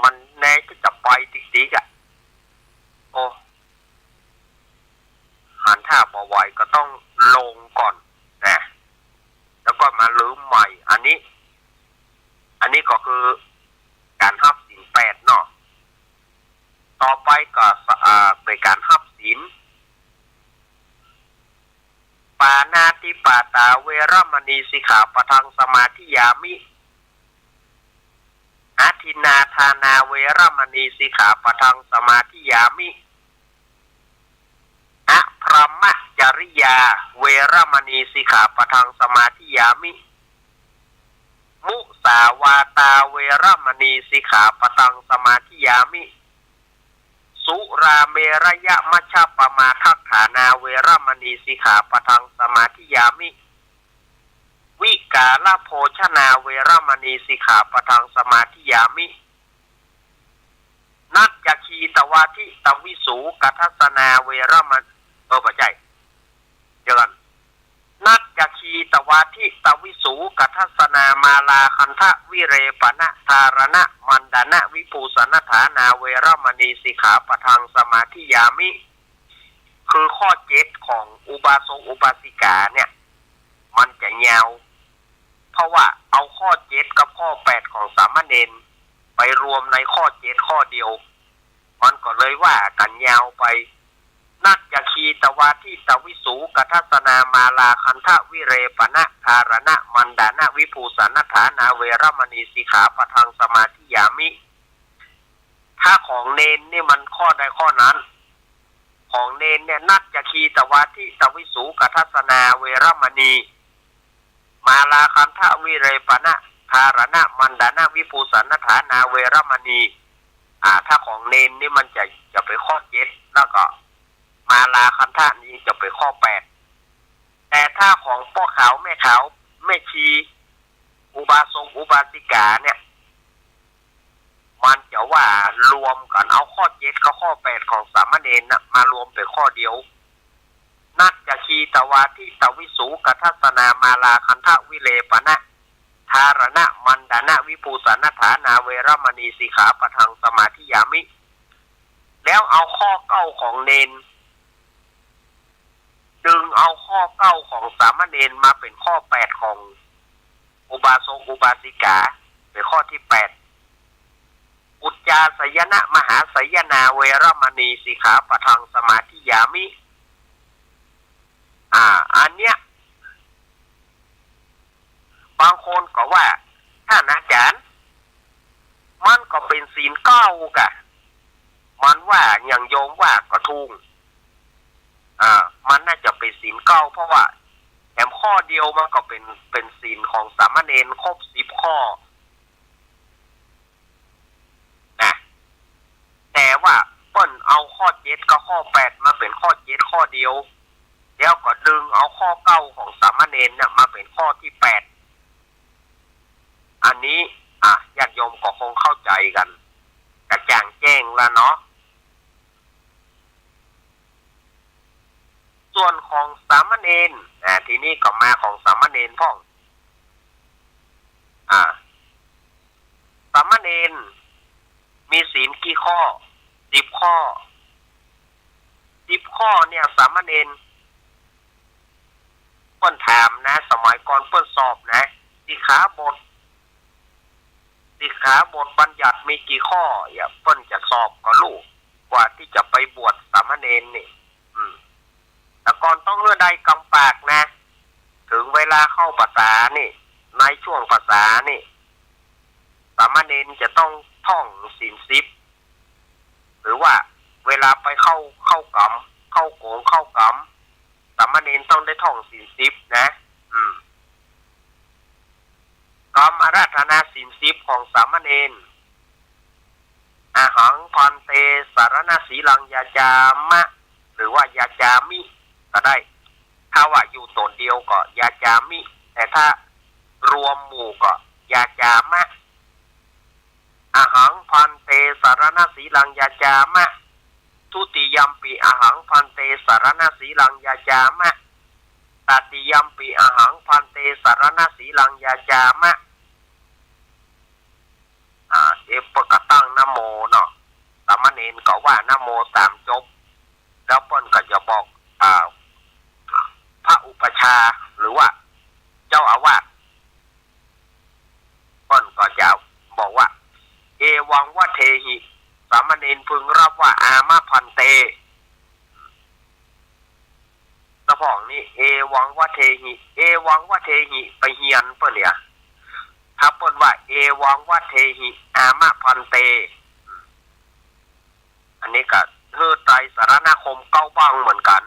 มันแน่จะไปติ๊กโอ้หันท่าบ่ไหวก็ต้องลงก่อนนะแล้วก็มาลืมใหม่อันนี้ก็คือการรับศีล8เนาะต่อไปก็เป็นการรับศีลปานาติปาตาเวรมณีสิกขาปะทังสมาธิยามิอาทินนาทานาเวรมณีสิกขาปะทังสมาธิยามิอะพรหมจริยาเวรมณีสิกขาปะทังสมาธิยามิมุสาวาตาเวรมณีสิกขาปะทังสมาธิยามิสุราเมรยะมัชฌปมาทัฏฐานาเวรมณีสิกขาปะทังสมาธิยามิวิกาลโภชนาเวรมณีสิกขาปะทังสมาธิยามินัจจคีตวาทิตวิสูกัทัสนาเวรมณีปัจจัยเดี๋ยวกันนัจจคีตวาทิตวิสูกัทัสนามาลาคันทะวิเรปนะธารณะมันดานะวิภูสนฐานาเวรมณีสิกขาปะทังสมาธิยามิคือข้อ7ของอุบาสกอุบาสิกาเนี่ยมันจะยาวเพราะว่าเอาข้อ7กับข้อ8ของสามเณรไปรวมในข้อ7ข้อเดียวมันก็เลยว่ากันยาวไปนัจจคีตวาทิตวิสูกัทัสนามาลาคันทะวิเรปนะธารณะมันดานะวิภูสนฐานาเวรมณีสิกขาปะทังสมาธิยามิถ้าของเนนนี่มันข้อใดข้อนั้นของเนนเนี่ยนัจจคีตวาทิตวิสูกัทัสนาเวรมณีมาลาคันทะวิเรปนะธารณะมันดานะวิภูสนฐานาเวรมณีถ้าของเนนนี่มันจะไปข้อ7แล้วก็มาลาคันธะนี้จะไปข้อ8แต่ถ้าของพ่อขาวแม่ขาวแม่ชีอุบาสกอุบาสิกาเนี่ยมันจะว่ารวมกันเอาข้อ7กับข้อ8ของสามเณรนะมารวมเป็นข้อเดียวนัจจคีตวาทิตวิสูกัทัสนามาลาคันทะวิเลปนะธารณะมันดานะวิภูสนฐานาเวรมณีสิกขาปะทังสมาธิยามิแล้วเอาข้อ9ของเนนดึงเอาข้อ เก้าของสามเณรมาเป็นข้อแปดของอุบาสกอุบาสิกาเป็นข้อที่แปดอุจจาสยนะมหาสยนาเวรมณีสิกขาปะทังสมาธิยามิอันเนี้ยบางคนก็ว่าท่านอาจารย์มันก็เป็นศีลเก้ากะมันว่าอย่างโยมว่าก็ทุงมันน่าจะเป็นศีลเก้าเพราะว่าแถมข้อเดียวมันก็เป็นศีลของสามเณรครบ10 ข้อนะแต่ว่าเปิ้นเอาข้อ7กับข้อ8มาเป็นข้อ7ข้อเดียวแล้วก็ดึงเอาข้อ9ของสามเณรเนี่ยมาเป็นข้อที่8อันนี้ญาติโยมก็คงเข้าใจกันกระจ่างแจ้งแล้วเนาะส่วนของสามเณรทีนี้ก็มาของสามเณรพ่องสามเณรมีศีลกี่ข้อ10 ข้อ10 ข้อเนี่ยสามเณรเปิ้นถามนะสมัยก่อนเปิ้นสอบนะสิกขาบทบัญญัติมีกี่ข้ออย่าเปิ้นจะสอบก็รู้กว่าที่จะไปบวชสามเณรนี่แต่ก่อนต้องเลื่อนใดกำปากนะถึงเวลาเข้าภาษานี่ในช่วงภาษานี่สามเณรจะต้องท่องศีล10หรือว่าเวลาไปเข้ากรรมเข้าโกงเข้ากรรมสามเณรต้องได้ท่องศีล10นะกรรมอาราธนาศีล10ของสามเณรอาหังพันเตสารณสีลังยาจามะหรือว่ายาจามิก็ได้ถ้าว่าอยู่ตนเดียวก็ยาจามิแต่ถ้ารวมหมู่ก็ยาจามะอาหังพันเตสารณสีลังยาจามะทุติยัมปีอาหังพันเตสารณสีลังยาจามะตติยัมปีอาหังพันเตสารณสีลังยาจามะปกตั้งนะโมเนาะสามเณรก็ว่านะโม3 จบแล้วเปิ้นก็จะบอกพระอุปชาหรือว่าเจ้าอาวาสเปิ้นก็จะบอกว่าเอวังวะเทหิสามเณรพึงรับว่าอามะพันเตตะพ้องนี่เอวังวะเทหิเอวังวะเทหิไปเฮียนเปิ้นเนี่ยถ้าเปิ้นว่าเอวังวะเทหิอามะพันเตอันนี้ก็คือไตรสรณคม9 บ้างเหมือนกัน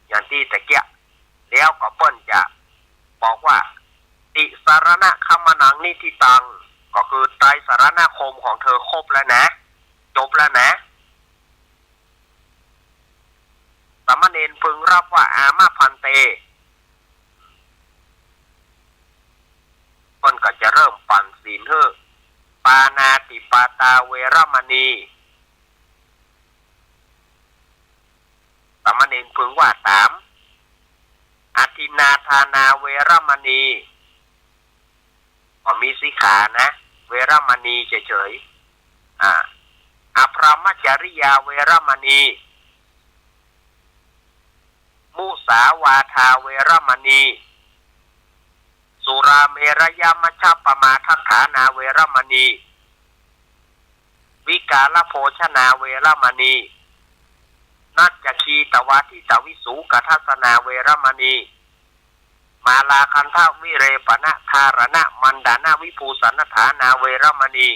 อย่างที่ตะเกียแล้วก็เปิ้นจะบอกว่าติสารณะคัมมนังนิทิตังก็คือไตรสรณคมของเธอครบแล้วนะจบแล้วนะสามเณรพึงรับว่าอามะพันเตเปิ้นก็จะเริ่มปั่นศีลปานาติปาตาเวรมณีสามเณรพึงว่าตามอทินาทานาเวรมณีก็มีสิกขานะเวรมณีเฉยๆอภรมจริยาเวรมณีมุสาวาทาเวรมณีสุราเมรยามัชฌปมาทัฏฐานาเวรมณีวิกาลโภชนาเวรมณีนัจจคีตวาทิตวิสูกทัสนาเวรมณีมาลาคันทวิเรปนะธารณะมันดานาวิภูสันฐานาเวรมณี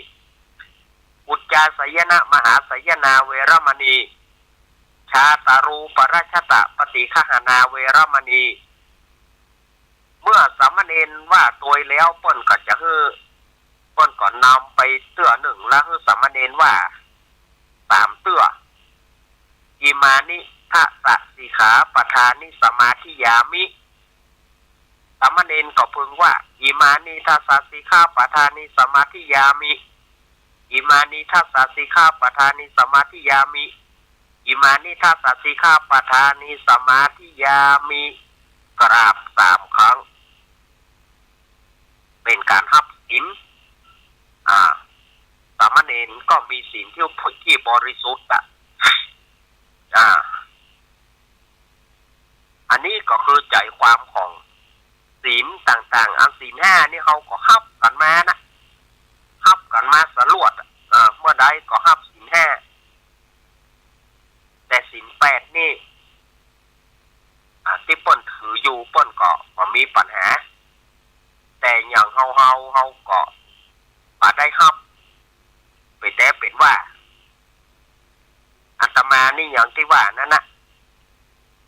อุจจาสยนะมหาสยนาเวรมณีชาตารูปราชตะปฏิฆหนาเวรมณีเมื่อสามเณรว่าตัวแล้วเปิ้นก็จะเปิ้นก็นำไปเตื้อหนึ่งแล้วสามเณรว่า3 เตื้ออิมานิทะสะสิกขาปทานิสมาธิยามิสามเณรก็พึงว่าอิมานิทะสะสิกขาปทานิสมาธิยามิอิมานิทะสะสิกขาปทานิสมาธิยามิอิมานิทะสะสิกขาปทานิสมาธิยามิกราบ3 ครั้งเป็นการรับศีลสามเณรก็มีศีลที่บริสุทธิ์ ก็คือใจความของศีลต่างๆอันศีลห้านี่เขาก็ฮับกันมานะฮับกันมาสรวดเมื่อใดก็ฮับศีลห้าแต่ศีลแปดนี่ที่เปิ้นถืออยู่เปิ้นก็มีปัญหาแต่อย่างเฮาก็ได้ฮับไปแต่เป็นว่าอาตมานี่อย่างที่ว่านั่นนะ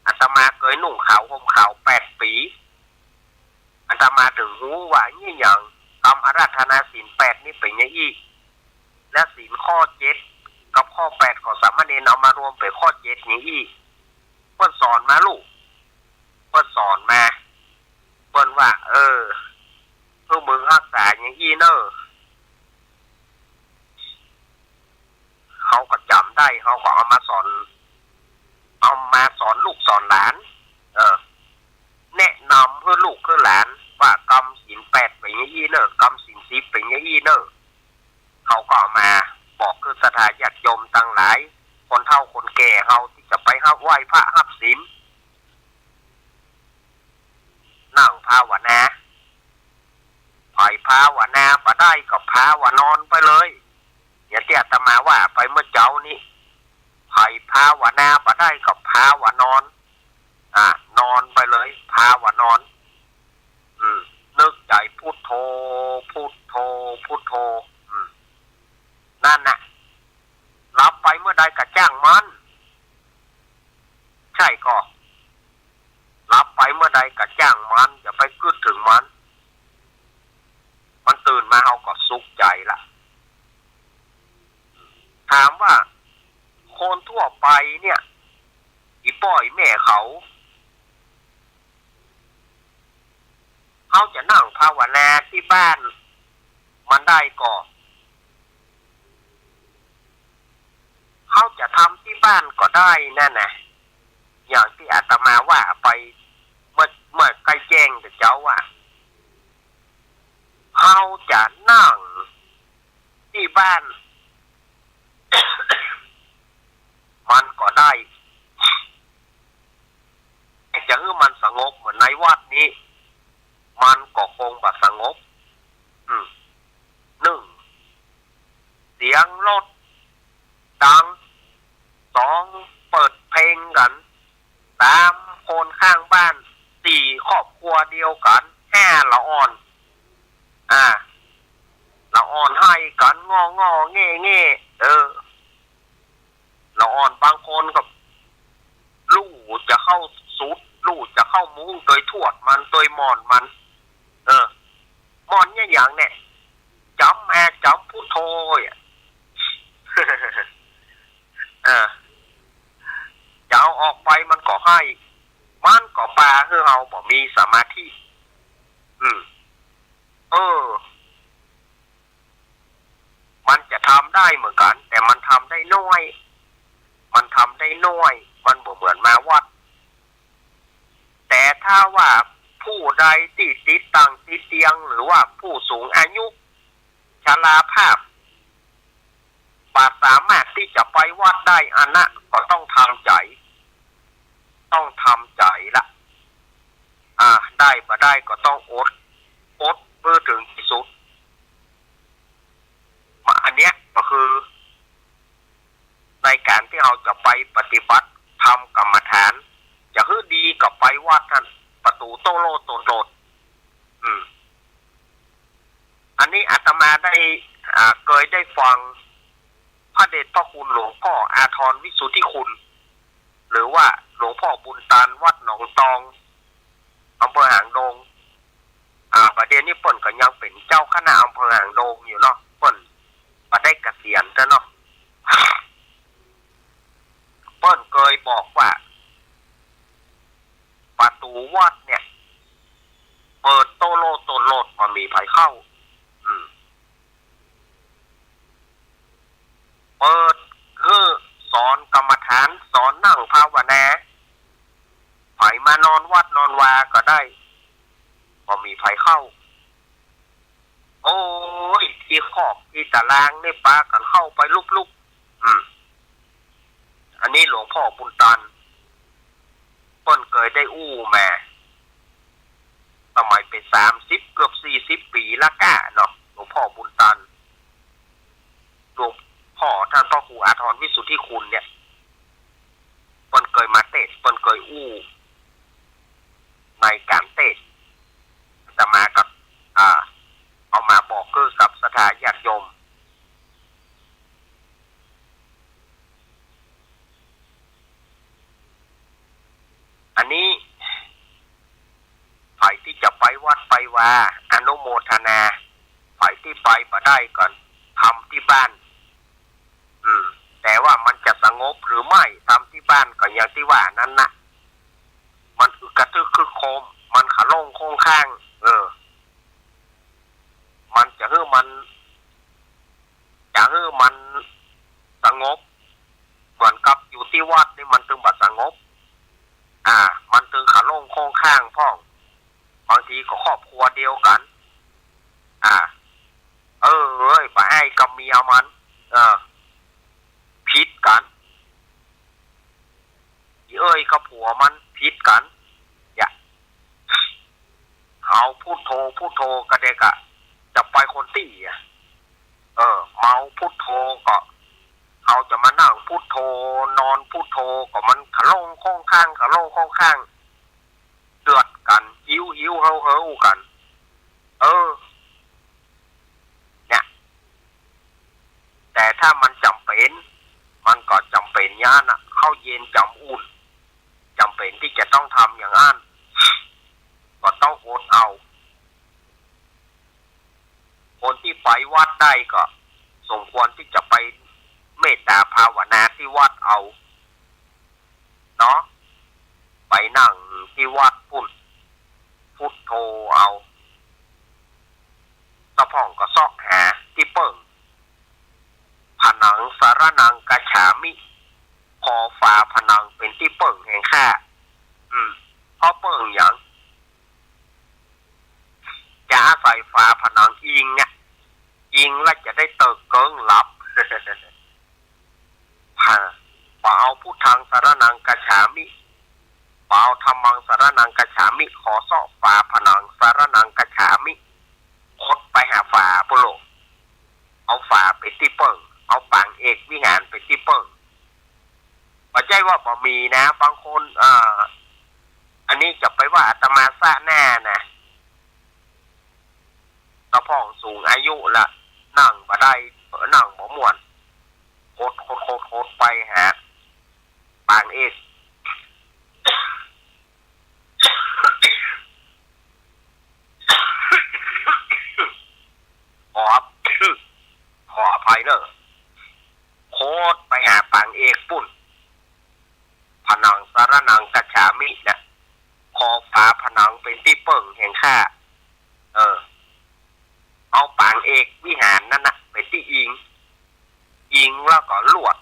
อาตมาเคยนุ่งขาวห่มขาว8 ปีอาตมาถึงรู้ว่านี่อย่างคำอาราธนาศีล8นี่เป็นอย่างอีและศีลข้อ7กับข้อ8ของสามเณรเอามารวมเป็นข้อ7อย่างอีเพิ่นสอนมาลูกเพิ่นสอนมาเพิ่นว่าพวกมึงรักษาอย่างอีเนอะเขาก็จำได้เขาก็เอามาสอนลูกสอนหลานแนะนำเพื่อลูกเพื่อหลานว่ากรรมศีล8เป็นอย่างนี้เนอะกรรมศีล10เป็นอย่างนี้เนอะเขาก็เอามาบอกคือศรัทธาญาติโยมทั้งหลายคนเฒ่าคนแก่เขาที่จะไปไหว้พระรับศีลนั่งภาวนาปล่อยภาวนาบ่ได้ก็ภาวนอนไปเลยอย่างที่อาตมาว่าไปเมื่อเจ้านี้ไผ่ภาวนาบ่ได้ก็ภาวนอนนอนไปเลยภาวนอนนึกใจพุทโธพุทโธพุทโธนั่นน่ะรับไปเมื่อใดก็จ้างมันใช่ก็รับไปเมื่อใดก็จ้างมันอย่าไปกึดถึงมันตื่นมาเขาก็สุขใจละถามว่าคนทั่วไปเนี่ยอีป่อยแม่เขาจะนั่งภาวนาที่บ้านมันได้ก่อนเขาจะทำที่บ้านก็ได้นั่นนะอย่างที่อาตมาว่าไปเมื่อใกล้แจ้งกับเจ้าว่าเขาจะนั่งที่บ้าน มันก็ได้จะให้มันสงบเหมือนในวัดนี้มันก็คงแบบสงบ1เสียงรถดัง2เปิดเพลงกัน3คนข้างบ้าน4ครอบครัวเดียวกัน5ละอ่อนละอ่อนให้กันงอแง่ละอ่อนบางคนกับลูกจะเข้าสุดลูกจะเข้ามุ้งโดยทวดมันโดยหมอนมันหมอนเนี่ยอย่างเนี่ยจำพุทโธจะเอาออกไปมันก็ให้มันก็ปาคือเราบ่มีสมาธิมันจะทำได้เหมือนกันแต่มันทำได้น้อยมันบ่เหมือนมาวัดแต่ถ้าว่าผู้ใดที่ติดตั้งติดเตียงหรือว่าผู้สูงอายุชราภาพสามารถที่จะไปวัดได้อันนั้นก็ต้องทำใจละได้บ่ได้ก็ต้องอดเพื่อถึงที่สุดอันเนี้ยก็คือในการที่เราจะไปปฏิบัติทำกรรมฐานจะให้ดีกับไปวัดท่านประตูโตโลโตโลดอันนี้อาตมาได้เคยได้ฟังพระเดชพระคุณหลวงพ่ออาทรวิสุทธิคุณหรือว่าหลวงพ่อบุญตาลวัดหนองตองอำเภอหางดงประเด็นนี้เปิ้นก็ยังเป็นเจ้าคณะอำเภอหางดงอยู่เนาะเปิ้นมาได้เกษียณแล้วเนาะเปิ้นเคยบอกว่าประตูวัดเนี่ยเปิดโตโลดพอมีภัยเข้าเปิดคือสอนกรรมฐานสอนนั่งภาวนาไผมานอนวัดนอนวาก็ได้พอมีภัยเข้าโอ้ยที่คอกที่ตารางนี่ปากันเข้าไปลุกอันนี้หลวงพ่อบุญตันเปิ้นเคย ได้อู้มาสมัยเป็น30เกือบ40ปีละก้าเนาะหลวงพ่อบุญตันหลวงพ่อท่านพ่อครูอาทรวิสุทธิคุณเนี่ยเปิ้นเคยมาเทศเปิ้นเคยอู้ในการเทศจะมากับเอามาบอกคือกับศรัทธาญาติโยมอันนี้ฝ่ายที่จะไปวัดไปว่าอนุโมทนาฝ่ายที่ไปมาได้ก่อนทำที่บ้านแต่ว่ามันจะสงบหรือไม่ทำที่บ้านก็อย่างที่ว่านั้นนะมันกระทึกคือโคมมันขาลงโค้งข้างมันจะให้มันสงบเหมือนกับอยู่ที่วัดนี่มันถึงบัดสงบมันถึงขาลงโค้งข้างพ่องบางทีก็ครอบครัวเดียวกันป้าไอ้กับเมียมันผิดกันกับผัวมันผิดกันอย่าเอาพูดโทก็เด็กจะไปคนตี้เมาพูดโทก็เขาจะมานั่งพูดโทนอนพูดโทก็มันขะลงข้องข้างเดือดกันหิวเฮากันเนี่ยแต่ถ้ามันจำเป็นมันก็จำเป็นย่านะเข้าเย็นจำอุ่นจำเป็นที่จะต้องทำอย่างนั้นก็ต้องอดเอาคนที่ไปวัดได้ก็สมควรที่จะไปเมตตาภาวนาที่วัดเอาเนาะไปนั่งที่วัดพุทโธเอาตะพ่องก็ซอกหาที่เปิ่งผนังสารนังกัจฉามิพอฝาผนังเป็นที่เปิ่งแห่งข้าเพราะเปิ่งอย่างจะอาศัยฝาผนังอิงแล้วจะได้เติกเกิงหลับพอเอาพุทธังสารนังกัจฉามิพอเอาธัมมังสารนังกัจฉามิขอซอกฝาผนังสารนังกัจฉามิคดไปหาฝาปุโรเอาฝาไปที่เปิ่งเอาปางเอกวิหารไปที่เปิ่งปัจจัยว่าบ่มีนะบางคนอันนี้จะไปว่าอาตมาซะแน่นะตะพ่องสูงอายุละนั่งบ่ได้นั่งบ่ม่วนโคตรไปหาปางเอกขออภัยเนอะโคตรไปหาปางเอกปุ่นผนังสารนังกัจฉามินะขอฝาผนังเป็นที่เปิ่งแห่งข้าเอาปางเอกวิหารนั่นนะเป็นที่อิงแล้วก็ลวด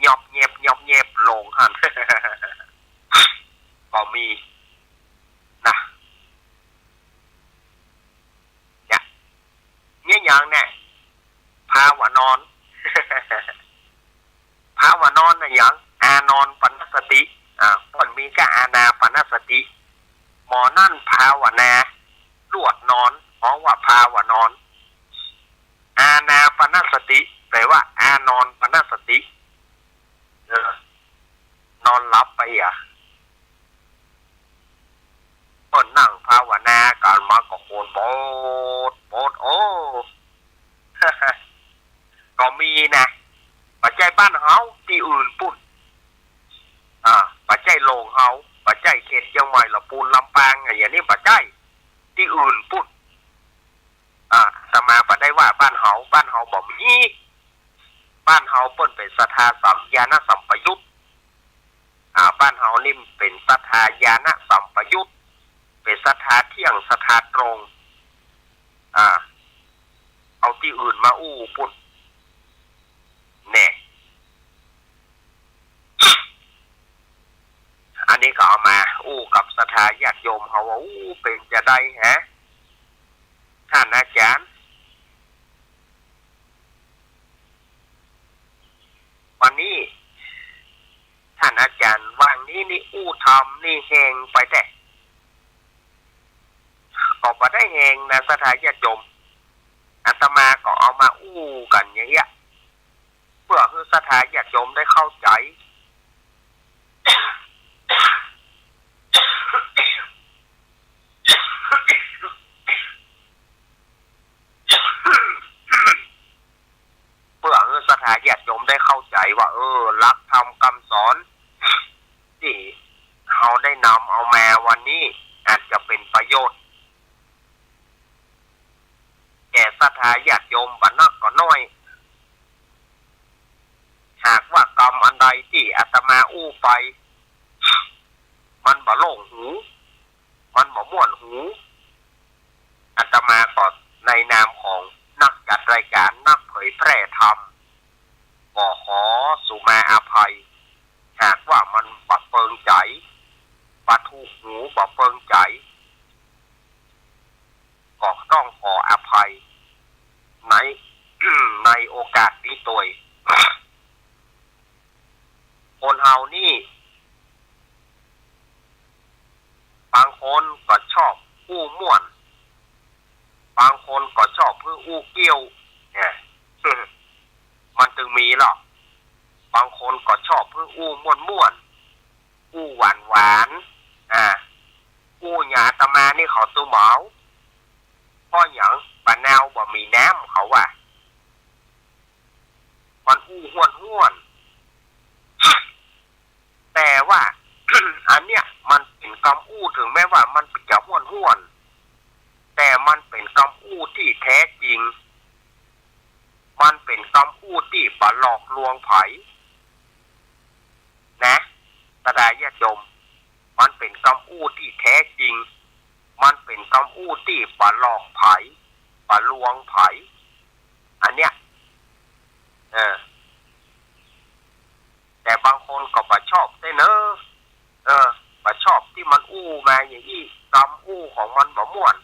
ยอบเย็บลงหัน ก็มีนะเนี่ยอย่างเนี่ยภาวนอน ภาวนอนนะอย่างอานอนปนสติคนมีก็อานาปนสติหมอนั่นภาวนาลวดนอนเพราะว่าภาวนอนอานาปนสติแปลว่าอานอนปนสตินอนหลับไปคนนั่งภาวนาการมาก็โคนโบดโอ้ ก็มีนะปัจจัยบ้านเฮาที่อื่นปุ่นปัจจัยโลงเฮาปัจจัยเขตเชียงใหม่ละปูนลำปางอย่างนี้ปัจจัยที่อื่นปุ่นสมาปัจจัยว่าบ้านเฮาบ่มีบ้านเฮาเปิ้นเป็นศรัทธาสัมญาณสัมปยุตบ้านเฮานี่เป็นศรัทธาญาณสัมปยุตเป็นศรัทธาเที่ยงศรัทธาตรงเอาที่อื่นมาอู้ปุ่นแน่อันนี้ก็เอามาอู้กับศรัทธาญาติโยมเขาว่าอู้เป็นจะได้ฮะท่านอาจารย์วันนี้ท่านอาจารย์ว่าง นี้นี่อู้ทำนี่แหงไปแต่ก็บ่ได้แหงนะสถานญาติโยมอาตมาก็เอามาอู้กันอย่างเงี้ยเพื่อให้สถานญาติโยมได้เข้าใจเพื่อให้สถานญาติโยมได้เข้าใจว่าหลักธรรมคำสอนที่เขาได้นำเอามาวันนี้อาจจะเป็นประโยชน์แก่ศรัทธาญาติโยมบ่นักก็น้อยหากว่ากรรมอันใดที่อาตมาอู้ไปมันบ่โล่งหูมันบ่ม่วนหูอาตมาก็ในนามของนักจัดรายการนักเผยแพร่ธรรมก็ขอสุมาอภัยหากว่ามันบ่เปิงใจบ่ถูกหูบ่เปิงใจก็ต้องขออภัยในโอกาสนี้ตัวคนเฮานี่บางคนก็ชอบอู้ม่วนบางคนก็ชอบเพื่ออู้เกี้ยวเนี่ยมันจึงมีหรอกบางคนก็ชอบเพื่ออู้ม่วนอู้หวานอู้หยาตะมานี่เขาตัวเหมาเพราะอย่างปะแนวบ่มีน้ำเขาว่ามันอู้ห้วนแต่ว่า อันเนี้ยมันเป็นคำอู้ถึงแม้ว่ามันจะห้วนแต่มันเป็นคำอู้ที่แท้จริงมันเป็นคำอู้ที่บ่หลอกลวงไผนะสดาญาติโยมมันเป็นคำอู้ที่แท้จริงมันเป็นคำอู้ที่บ่หลอกไผบ่ลวงไผอันเนี้ยแต่บางคนก็บ่ชอบได้เนอะบ่ชอบที่มันอู้มาอย่างนี้คำอู้ของมันบ่ม่วน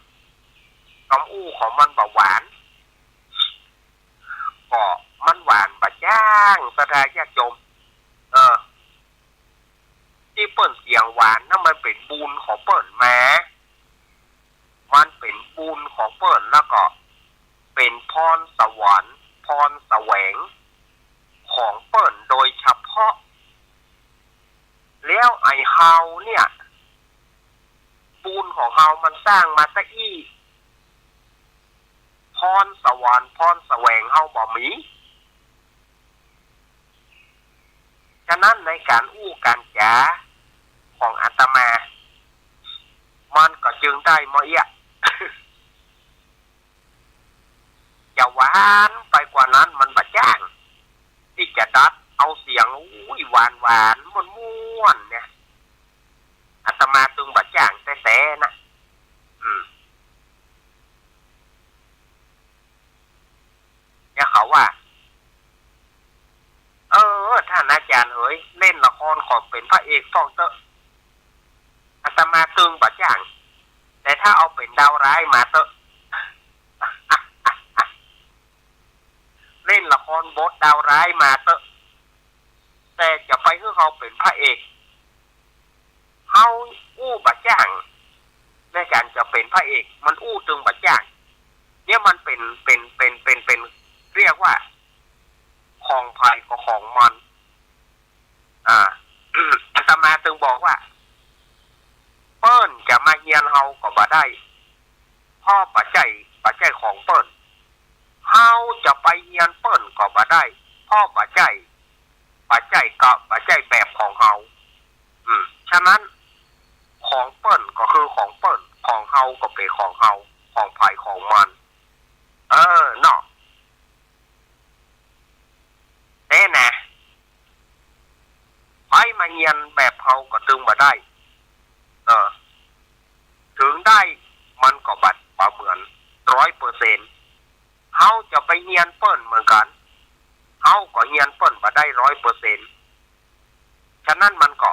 คำอู้ของมันบ่หวานก็มันหวานบ่จ้างสถานญาติโยมที่เปิ้นเสียงหวานนั่นมันเป็นบุญของเปิ้นมามันเป็นบุญของเปิ้นแล้วก็เป็นพรสวรรค์พรแสวงของเปิ้นโดยเฉพาะแล้วไอ้เฮาเนี่ยบุญของเฮามันสร้างมาซะอีพรสวรรค์พรแสวงเฮาบ่มีฉะนั้นในการอู้การจาของอาตมามันก็จึงได้มาเอีย จะหวานไปกว่านั้นมันบ่จ้างที่จะดัดเอาเสียงหวานม่วนเนี่ยอาตมาตึงบ่จ้างแต่นะเนี่ยเขาว่าท่านอาจารย์เอ๋ยเล่นละครขอเป็นพระเอกฟองเตอะอาตมาตึงบ่จ้างแต่ถ้าเอาเป็นดาวร้ายมาเตอะ เล่นละครบทดาวร้ายมาเตอะแต่จะไปให้เขาเป็นพระเอกเขาอู้บ่จ้างในการจะเป็นพระเอกมันอู้ตึงบ่จ้างเนี่ยมันเป็นเรียกว่าของภัยกับของมันอาตมาตึงบอกว่าเปิ้นจะมาเฮียนเฮาก็บ่ได้พ่อปัจจัยของเปิ้นเฮาจะไปเฮียนเปิ้นก็บ่ได้พ่อปัจจัยก็ปัจจัยแบบของเฮาฉะนั้นของเปิ้นก็คือของเปิ้นของเฮาก็เป็นของเฮาของภัยของมันเนาะนะไผมาเฮียนแบบเฮาก็ตึงบ่ได้ถึงได้มันก็บัดประเหมือน 100% เฮาจะไปเฮียนเปิ้นเหมือนกันเฮาก็เฮียนเปิ้นบ่ได้ 100% ฉะนั้นมันก็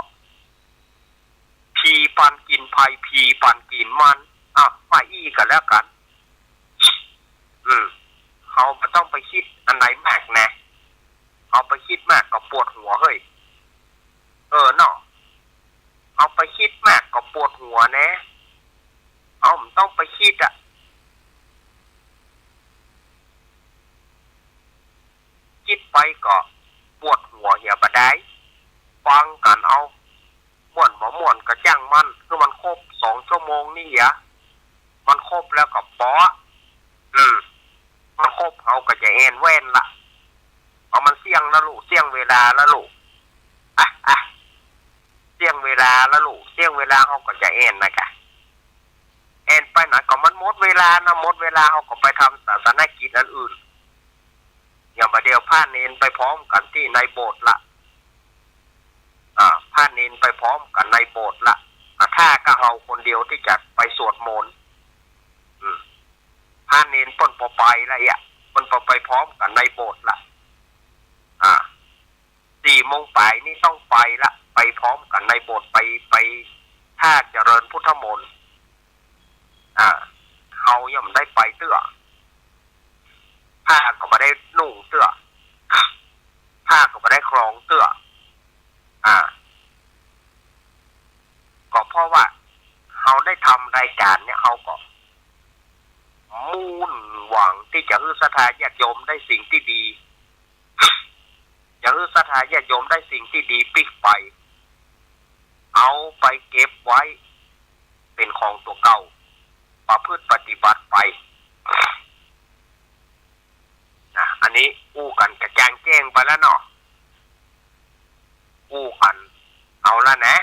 พีปันกินภัยพีปันกินมันไปอีกกันแล้วกันเฮาบ่ต้องไปคิดอันไหนมากนะเอาไปคิดมากก็ปวดหัวเฮ้ยเนาะ เอาไปคิดมากก็ปวดหัวนะเอามันต้องไปคิดอ่ะคิดไปก็ปวดหัวเหี่ยบะได้ฟังกันเอาม่วนบ่ม่วนก็จ้างมันคือมันครบ2 ชั่วโมงนี่เหี่ยมันครบแล้วก็ปอมันครบเขาก็จะแอนแว่นละเอามันเสี่ยงแล้วลูกเสี่ยงเวลาแล้วลูกเสี่ยงเวลาแล้วลูกเสี่ยงเวลาเขาก็จะแอนนะกะแอนไปไหนก็มันหมดเวลานะหมดเวลาเขาก็ไปทำศาสนกิจอันอื่นอย่างประเดี๋ยวพระเนนไปพร้อมกันที่ในโบสถ์ละพระเนนไปพร้อมกันในโบสถ์ละถ้าก็เอาคนเดียวที่จะไปสวดมนต์พระเนนป้นปอไปละป้นปอไปพร้อมกันในโบสถ์ละ4 โมงไปนี่ต้องไปละไปพร้อมกันในโบสถ์ไปท่าเจริญพุทธมนต์เขายังไม่ได้ไปเตื้อผ้าก็ไม่ได้นุ่งเตื้อผ้าก็ไม่ได้ครองเตื้อก็เพราะว่าเขาได้ทำรายการเนี่ยเขาก็มุ่งหวังที่จะให้ศรัทธาญาติโยมได้สิ่งที่ดีจะให้ศรัทธาญาติโยมได้สิ่งที่ดีปิกไปเอาไปเก็บไว้เป็นของตัวเก่าประพฤติปฏิบัติไปอันนี้อู้กันกระจางแจ้งไปแล้วเนาะอู้กันเอาละนะ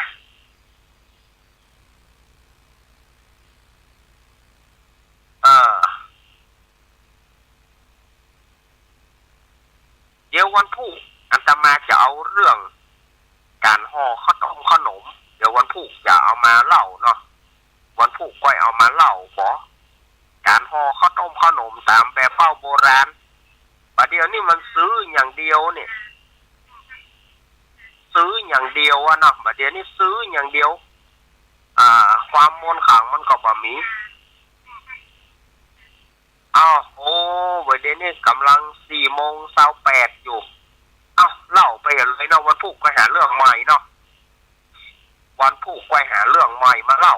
เดี๋ยววันพุธอาตมาจะเอาเรื่องการห่อข้าวต้มขนมเดี๋ยววันพุธจะเอามาเล่าเนาะวันพุธก็เอามาเล่าบอกการห่อข้าวต้มขนมตามแบบเป้าโบราณประเดี๋ยวนี้มันซื้ออย่างเดียวเนี่ยซื้ออย่างเดียวอะเนาะประเดี๋ยวนี้ซื้ออย่างเดียวความมนต์ขลังมันก็บ่มีโอ้ประเดี๋ยวนี้กำลัง4:28อยู่เล่าไปเลยเนาะวันพุธก็หาเรื่องใหม่เนาะวันพุธก็หาเรื่องใหม่มาเล่า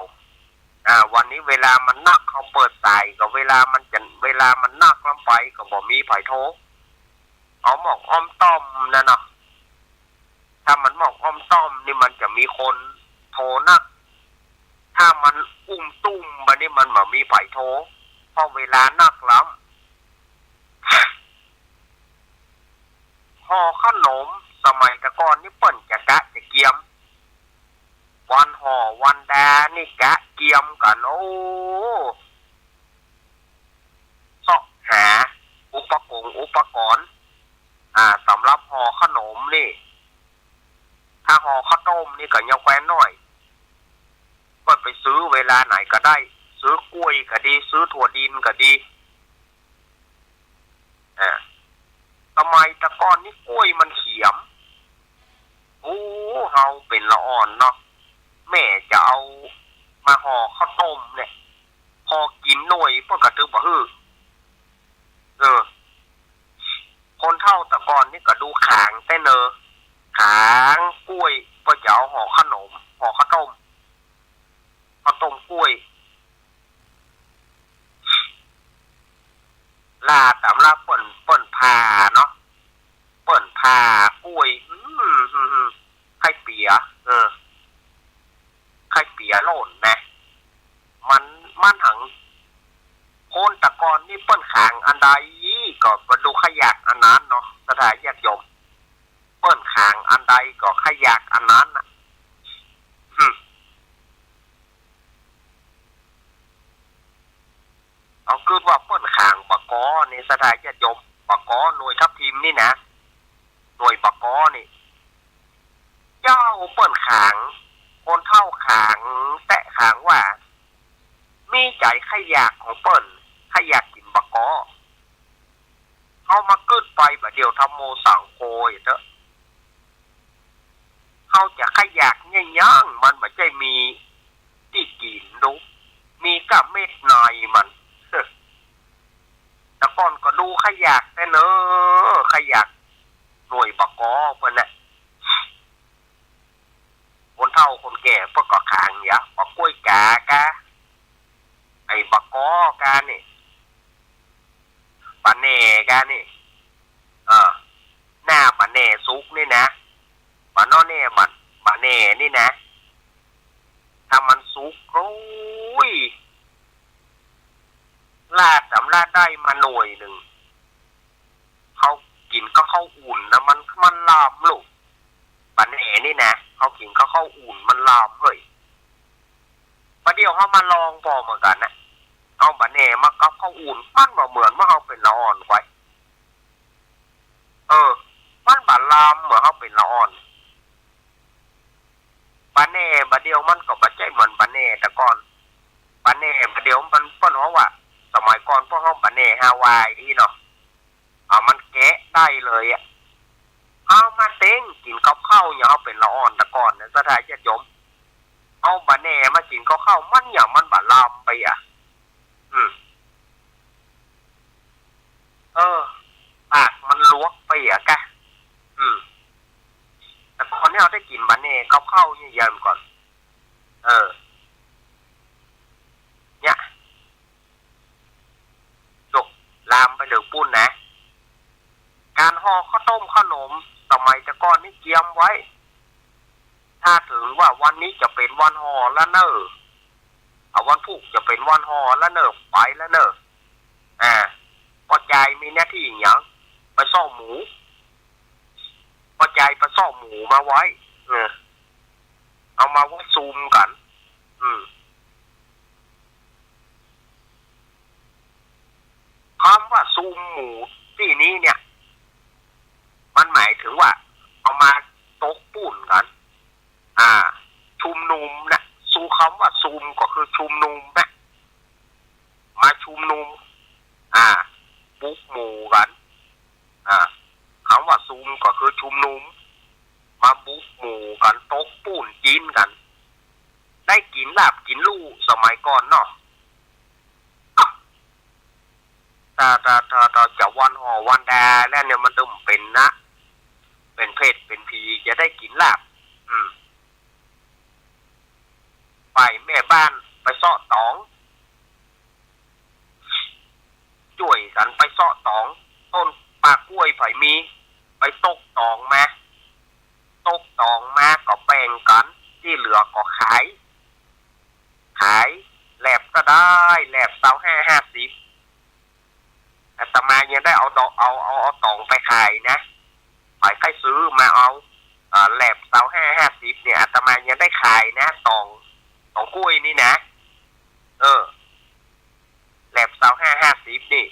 วันนี้เวลามันนักเขาเปิดสายก็เวลามันนักลำไปก็บ่มีไผโทรเอาหมอกอ้อมต้อมนะเนาะถ้ามันหมอกอ้อมต้อมนี่มันจะมีคนโทรนักถ้ามันอุ้มตุ้มบัดนี้มันบ่มีไผโทรเพราะเวลานักล้ำห่อขนมสมัยตะก่อนนี่เปิ้นจะเกียมวันห่อวันดานี่กะเกียมกันโอ้สอกหาอุปกรณ์สำหรับห่อขนมนี่ถ้าห่อข้าวต้มนี่ก็ยังแควนน้อยก็ไปซื้อเวลาไหนก็ได้ซื้อกล้วยก็ดีซื้อถั่วดินก็ดีสมัยตะก้อนนี่กล้วยมันเขียมโอ้เฮาเป็นละอ่อนเนาะแม่จะเอามาห่อข้าวต้มเนี่ยพอกินหน่อยเพื่อกระตือบ่ฮือคนเท่าตะก้อนนี่ก็ดูขางแต่เนอขางกล้วยเพื่อจะเอาห่อขนมห่อข้าวต้มกล้วยลาตำราเปิ้นผ่าเนาะเปิ้นผ่ากล้วยไข่เปียไข่เปียโล่นนะมันหังโคนตะกอนนี่เปิ้นขางอันใดก็มาดูขยักอันนั้นเนาะสถานญาติโยมเปิ้นขางอันใดก็ขยักอันนั้นนะเอาคือว่าเปิ้นขางปะกอในสถานญาติโยมปะกอหน่วยทัพทีมนี่นะหน่วยปะกอนี่เจ้าเปิ้นขางคนเท่าขางแตะขางว่ามีใจขยักของเปิ้นขยักกินปะกอเอามากึดไปแบบเดียวทำโมสังโคอย่างเถอะเขาจะขยักย่างมันไม่ใช่มีที่กินดูมีกับเม็ดในมันแต่ก่อนก็ดูขยักแต่เนอะขยักหน่วยปะกอเพิ่นน่ะคนเฒ่าคนแก่เพิ่นก็ กากะไอ้บักกอกานี่ปะเน่กานี่หน้าปะเน่ซุกนี่นะปะนอเน่ปะเน่นี่นะถ้ามันซุกโอ้ยลาดสำลาดได้มาหน่วยหนึ่งเขากินก็เข้าอุ่นนะมันลามลูกปะเน่นี่นะเขากินก็เข้าอุ่นมันลามเฮ้ยประเดี๋ยวเขามาลองพอเหมือนกันนะเอาปะเน่มากับเข้าอุ่นมันบ่เหมือนว่าเขาเป็นละอ่อนไว้มันบาลามเหมือนเขาเป็นละอ่อนปะเน่บะเดียวมันก็บะใจเหมือนปะเน่แต่ก่อนปะเน่บะเดียวมันเปิ้นว่าสมัยก่อนพวกเขาปะเน่ฮาวายที่เนาะมันแกะได้เลยอ่ะเอามาเต้งกินกับข้าวอย่าเอาเป็นละอ่อนแต่ก่อนเนี่ยสถานจะจมเอาปะเน่มากินกับข้าวมันอย่างมันบาลามไปอ่ะปากมันลวกไปอ่ะแกแต่ตอนนี้เราได้กินบะเน่กับข้าวเยอะๆก่อนเนี่ยจบลามไปเหลือปุ้นนะการห่อข้าวต้มขนมสมัยแต่ก่อนนี่เตรียมไว้ถ้าถึงว่าวันนี้จะเป็นวันห่อแล้วเนอะวันพุธจะเป็นวันห่อแล้วเนอะไปแล้วเนอะพอใจมีหน้าที่อย่างไปซ่อหมูพอใจไปซ่อหมูมาไว้เอามาไว้ซูมกันคำว่าซูมหมูที่นี้เนี่ยมันหมายถึงว่าเอามาตกปุ่นกันชุมนุมนะซูคำว่าซูมก็คือชุมนุมนะมาชุมนุมบุกหมู่กันคำว่าซูมก็คือชุมนุมมาบุกหมู่กันตกปูนกินกันได้กินลาบกินลู่สมัยก่อนเนาะถ้าจะวันห่อวันแดแล้วเนี่ยมันต้องเป็นนะเป็นเพศเป็นผีจะได้กินลาบไปแม่บ้านไปเสาะตองช่วยกันไปเสาะตองต้นปลากล้วยไผ่มีไปตกตองมาก็แบ่งกันที่เหลือก็ขายแหลบก็ได้แหลบ25-50อาตมายังได้เอาตองไปขายนะขายใครซื้อมาเอาแหลบ25-50เนี่ยอาตมายังได้ขายนะตองกล้วยนี่นะแหลบ25-50นี่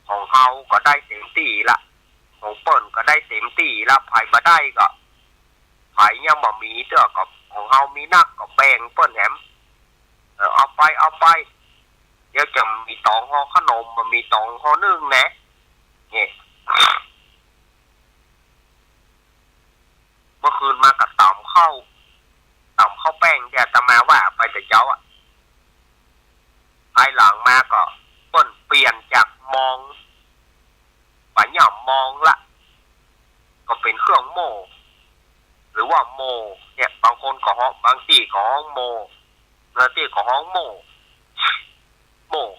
ของเขาก็ได้เต็มที่ละของเปิ้นก็ได้เต็มที่ละไผ่มาได้ก็ไผ่ยังบ่มีเด้อกับของเขามีนักก็แบ่งเปิ้นแหมเอาไปเดี๋ยวจะมีตองห่อขนมมันมีตองห่อนึ่งนะนี่เมื่อคืนมากับต่ำข้าวแป้งที่อาตมาว่าไปแต่เจ้าภายหลังมาก็เปิ้นเปลี่ยนจากมองปัญญามองละก็เป็นเครื่องโม่หรือว่าโมเนี่ยบางคนก็ห้องบางที่ก็ห้องโมบางที่ก็ห้องโม่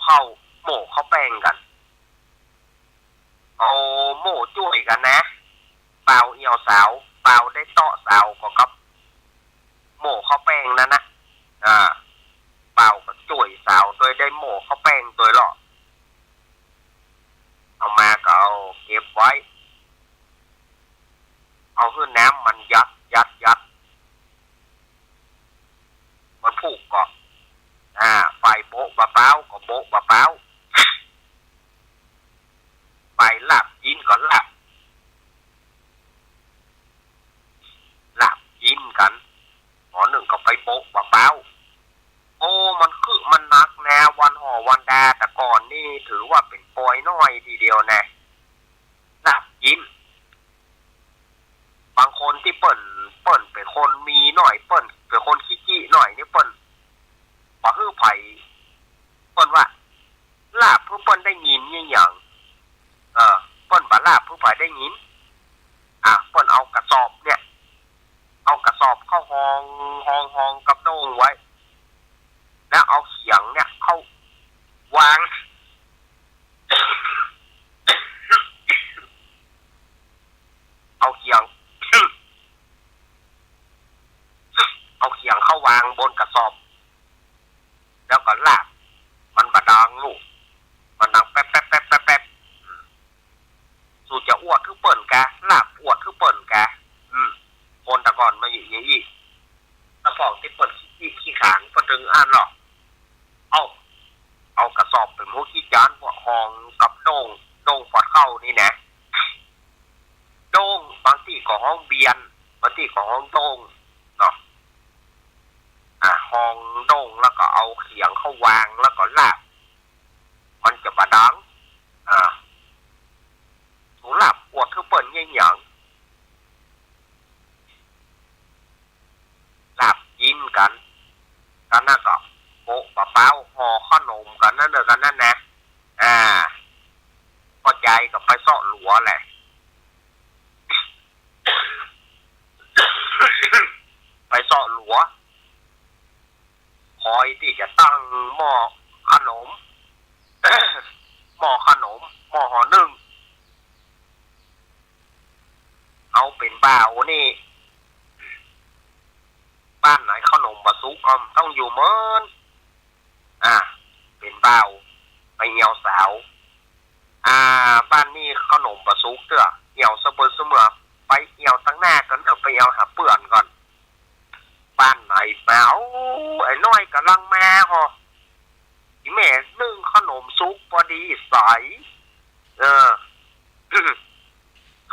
เข้าแป้งกันเอาโม่ช่วยกันนะเปล่าเอี่ยวสาวเปล่าได้เตาะสาวก็กับโม่เข้าแป้งนั่นนะเปล่าก็ช่วยสาวโดยได้โม่เข้าแป้งโดยหรอเอามาก็เอาเก็บไว้เอาขึ้นน้ำมันยัดมันผูกก็ไฟโบ๊ะบะเป้าก็โบ๊ะบะเป้าไปหลับยินก็หลับยินกันหอหนึ่งก็ไปโบ๊ะบะเป้าโอ้มันคือมันนักแนววันห่อวันดาแต่ก่อนนี่ถือว่าเป็นปอยน้อยทีเดียวนะหลับยินบางคนที่เปิ่นเป็นคนมีหน่อยเปิ่นเป็นคนขี้จี้หน่อยนี่เปิ่นบ่ฮื้อไผเปิ่นว่าลาบเพิ่นเปิ่นได้ยินอย่างเปิ่นบ่ลาบเพิ่นไผได้ยินเปิ่นเอากระสอบเนี่ยเอากระสอบ เข้าห้องกับโด่งไว้แล้วเอาเขียงเนี่ยเข้าวางเอาเขียง เอาเขียงเข้าวางบนกระสอบแล้วก็ลากมันบาดังลูกมันดังแป๊บแป๊บแป๊บแป๊บแป๊บสู่จะอ้วดคือเปิ่นแกลากอ้วดคือเปิ่นแกคนตะก่อนมาอยู่อย่างนี้ตะฟองที่เปิ่นขี้ขางก็ถึงอ่านหรอกเอากระสอบเป็นมุกขี้จานพวกห้องกับโด่งฟอดเข้านี่นะโด่งบางที่ก็ห้องเบียนบางที่ก็ห้องโด่งเนาะห้องโด่งแล้วก็เอาเขียงเข้าวางแล้วก็ลากมันจะบาดังถูหลับปวดคือเปิ่นเงี้ยหยังหลับกินกันนั่นก็โป๊ะปะเป้าห่อขนมกันนั่นเด้อกันนั่นนะพอใจกับไปเสาะหลัวแหละ ไปเสาะหลัวคอยที่จะตั้งหม้อขนม หม้อขนมหม้อห่อนึ่งเอาเป็นบ่าวนี่บ้านไหนขนมบะซุกต้องอยู่เมินเป็นบ่าวไปเหี่ยวสาวบ้านนี้ขนมบะซุกเด้อเหี่ยวเสมอไปเหี่ยวตั้งหน้ากันเดี๋ยวไปเอาหาเปื่อนก่อนบ้านไหนแป๋วไอ้น้อยกำลังแม่ฮะอีแม่นึ่งขนมซุกพอดีใส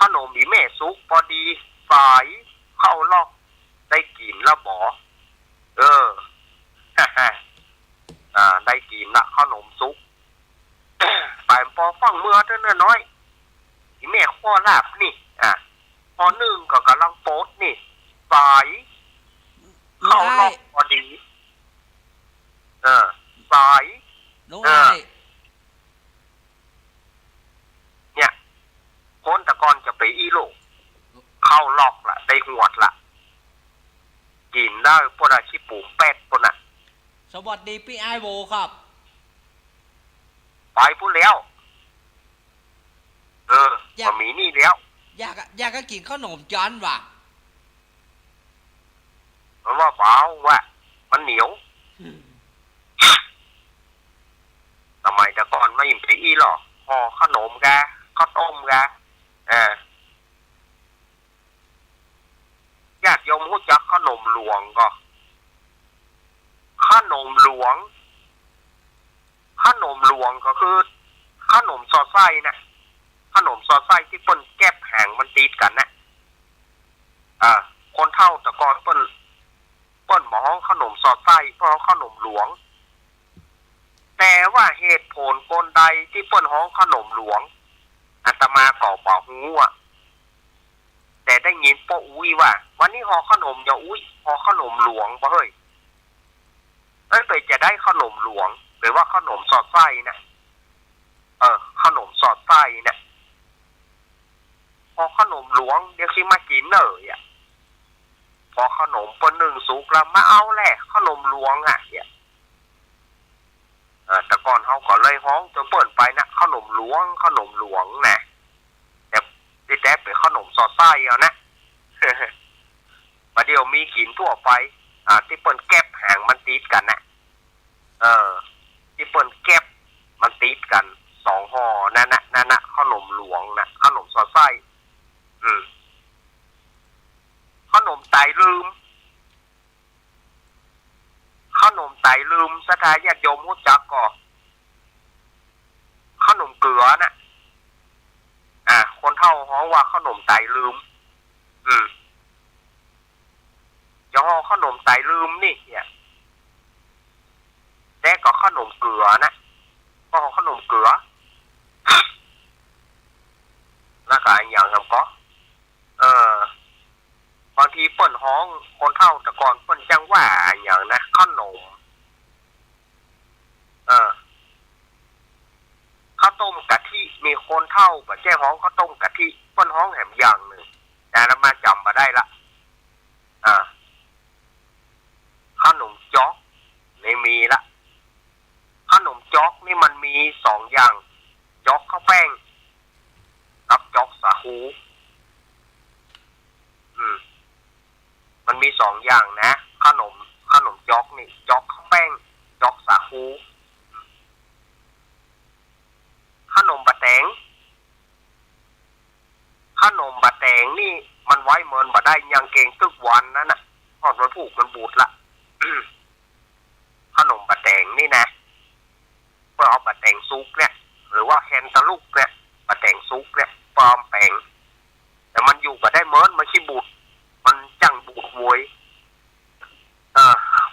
ขนมอีแม่ซุกพอดีใสเข้าลอกได้กินแล้วบอได้กินละขนมซุก ไปพอฟังเมื่อเท่าน้อยอีแม่ข้อลาบนี่พอนึ่งก็กำลังโป๊ดนี่ใสเข้าลอกพอดีใสเนี่ยคนตะกอนจะไปอีโลกเข้าลอกละได้หวดละกินได้พวกอาชีพปลูกแป๊ดพวกน่ะสวัสดีพี่ไอโวครับไปพูดแล้วมันมีนี่แล้วอยากกินขนมจานว่ะมันว่าเปล่าว่ามันเหนียวทำไมแต่ก่อนไม่อิ่มไปอีหรอห่อขนมกะข้าวต้มกะญาติโยมรู้จักขนมหลวงก็ขนมหลวงก็คือขนมซอไส้นะขนมซอไส้ที่เปิ้นแก้บแห้งมันติดกันนะคนเฒ่าแต่ก่อนเปิ้นหมอขนมซอไส้เพราะขนมหลวงแต่ว่าเหตุผลคนใดที่เปิ้นฮ้องขนมหลวงอาตมาก็บ่ฮู้แต่ได้ยินป้าอุ้ยว่าวันนี้ห่อขนมอย่าอุ้ยห่อขนมหลวงบ่เฮ้ยไปจะได้ขนมหลวงหรือว่าขนมสอดไส้นะขนมสอดไส้นะพอขนมหลวงเดี๋ยวสิมากินเลยพอขนมปนหนึ่งสุกแล้วมาเอาแหละขนมหลวงแต่ก่อนเขาก็เลยฮ้องจนเปิดไปนะขนมหลวงนะแต่เป็นขนมสอดไส้เอานะประเดี๋ยวมีกินทั่วไปที่เปิ้นแก็บหางมันติดกันนะที่เปิ้นแก็บมันติดกัน2ห่อนั่นนะขนมหลวงนะขนมสอดไส้ขนมไตลืมสถาญาติโยมรู้จักก็ขนมเกลือนะคนเฒ่าฮ้องว่าขนมไตลืมจะห่อขนมไตลืมนี่แต่ก็ขนมเกลือนะก็ขนมเกลือ แล้วก็อย่างครับก็บางทีเปิ้นฮ้องคนเฒ่าแต่ก่อนเปิ้นจังว่าอย่างนะขนมข้าวต้มกะทิมีคนเฒ่าบ่แจ้ฮ้องข้าวต้มกะทิเปิ้นฮ้องแหมอย่างนึงแต่ละมาจำบ่ได้ละ 2อย่างนะขนมจอกนี่จอกข้าวแป้งจอกสาคูขนมบะแตงนี่มันไว้เมินบ่ได้ยังเก่งตึกวันนั่นน่ะทอดมันผูกมันบูดละ ขนมบะแตงนี่นะเพื่อเอาบะแตงซุกเนี่ยหรือว่าแคนตาลูกเนี่ยบะแตงซุกเนี่ยปลอมแปลงแต่มันอยู่บ่ได้เมินมันขี้บูดมันจังบูดโวย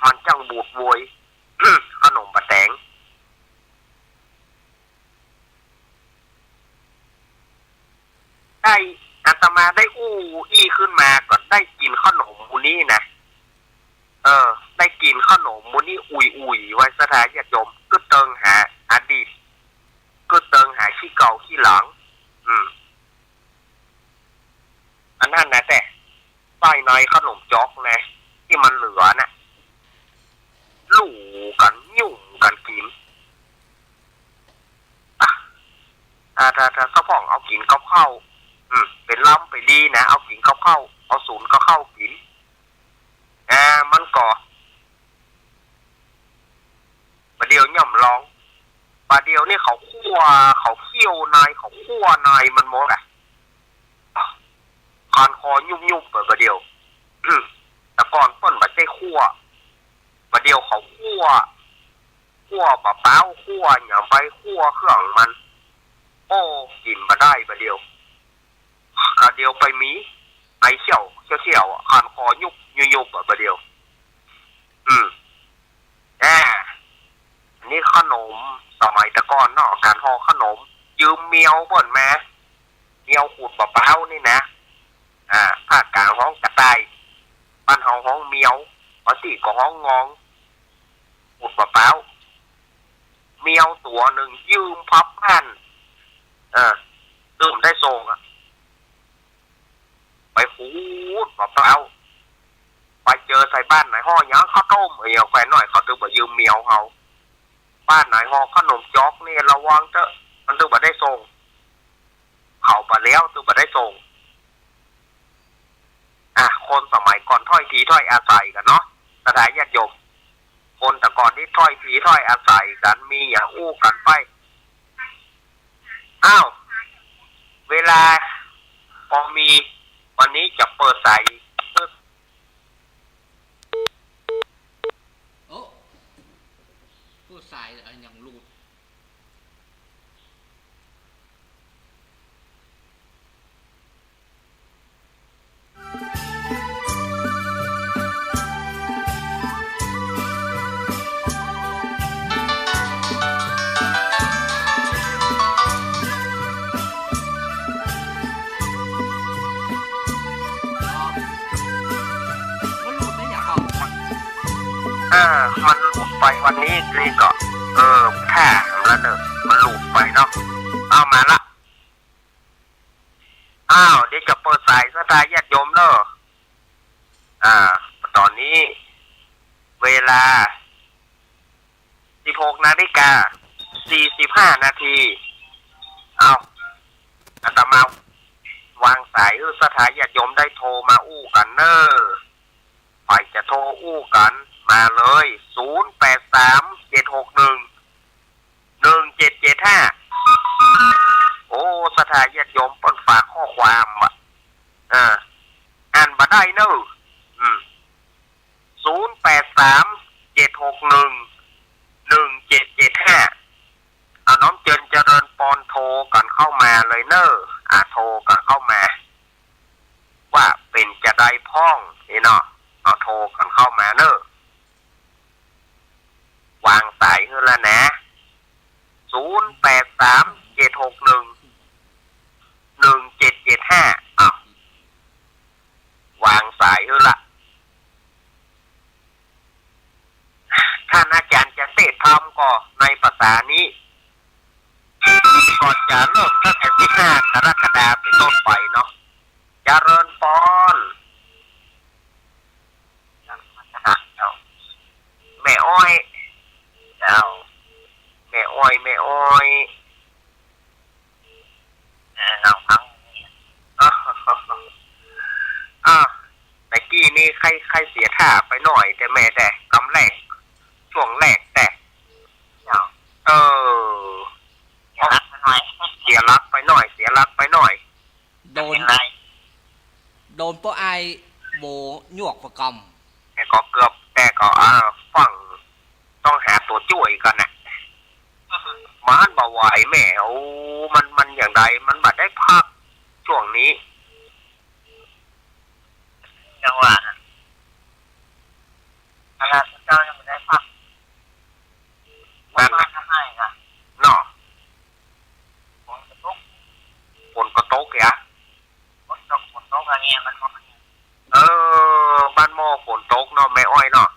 มันจังบูดโวย ขนมบะแตงได้อาตมาได้อี้ขึ้นมาก็ได้กินขนมมูนี่นะได้กินขนมมูนี่อุ่ยไว้สถานญาติโยมก็เติงหาอดีตก็เติงหาขี้เก่าขี้หลังอันนั้นนะแต่ป้ายในขนมจ๊อกนะที่มันเหลือน่ะลู่กันยุ่งกันกินถ้าสะพองเอากินกับข้าวเป็นล้ำไปดีนะเอากินกับข้าวเอาศูนย์ก็เข้ากินมันก่อประเดี๋ยวย่ำลองประเดี๋ยวนี่เขาเคี่ยวนายเขาคั่วนายมันหมดคานคอยุ่มประเดี๋ยวแต่ก่อนเปิ้นบัดใจคั่วประเดี๋ยวเขาคั่วปะเป้าคั่วอย่างไปคั่วเครื่องมันโอ้กินมาได้ประเดี๋ยวเดียวไปมีไอเขียวคานคอยุบประเดี๋ยวนี่ขนมสมัยตะก่อนเนาะการห่อขนมยืมเมียวเปิ้นมาเมียวขูดปะเป้านี่นะภาคกลางห้องกระต่ายบ้านห้องเมียวปกติก็ห้องงองขูดปะเป้าเมียวตัวหนึ่งยืมพับพันตื่มได้ส่งไปขูดปะเป้าไปเจอใส่บ้านไหนห่อยังข้าวต้มแขวนหน่อยเขาตื่มไปยืมเมียวเขาบ้านไหนห่อขนมจ๊อกนี่ระวังเถอะมันตื่มไปได้ส่งเขาไปแล้วตื่มไปได้ส่งคนสมัยก่อนถ้อยทีถ้อยอาศัยกันเนาะสถานญาติโยมคนแต่ก่อนที่ถ้อยทีถ้อยอาศัยกันมีอย่างอู้กันไปเวลาพอมีวันนี้จะเปิดใส่ผู้สายอย่างรูดมันหลุดไปวันนี้นี่ก็แค่แล้วเนอะมันหลุดไปเนาะเอามาละเดี๋ยวจะเปิดสายสถานญาติโยมเนอะตอนนี้เวลา 16:45 นาทีอาตมาวางสายสถานญาติโยมได้โทรมาอู้กันเนอะไปจะโทรอู้กันมาเลย0837611775โอ้สถานญาติโยมเปิ้นฝากข้อความอ่านบ่ได้เนอะ0837611775น้องเจริญปอนโทรกันเข้ามาเลยเนอะโทรกันเข้ามาว่าเป็นจะได้พ้องนี่เนาะโทรกันเข้ามาเนอะวางสายขึ้นแล้วนะ0837611775วางสายขึ้นละท่านอาจารย์จะเทศธรรมก็ในภาษานี้ก่อนจะเริ่มตั้งแต่15 กรกฎาคมเป็นต้นไปเนาะเจริญพรแม่อ้อยแม่อ้อยแต่กี้นี่ใครเสีย ช้าไปหน่อยแต่แม่แต่กำแรกช่วงแรกแต่เออเสียรักไปหน่อยเสียรักไปหน่อยโดนพวกไอโบหยวกประกำแต่ก็เกือบแต่ก็ฟังต้องหาตัวช่วยกันนะมันบ่ไหวแม่โอ้มันอย่างไรมันบัดได้พักช่วงนี้จังหวะอะไรเจ้ายังไม่ได้พักนั่นนะให้ค่ะเนาะฝนกระตกอ่ะฝนตกอะไรเงี้ยมันบ้านหม้อฝนตกเนาะแม่อ้อยเนาะ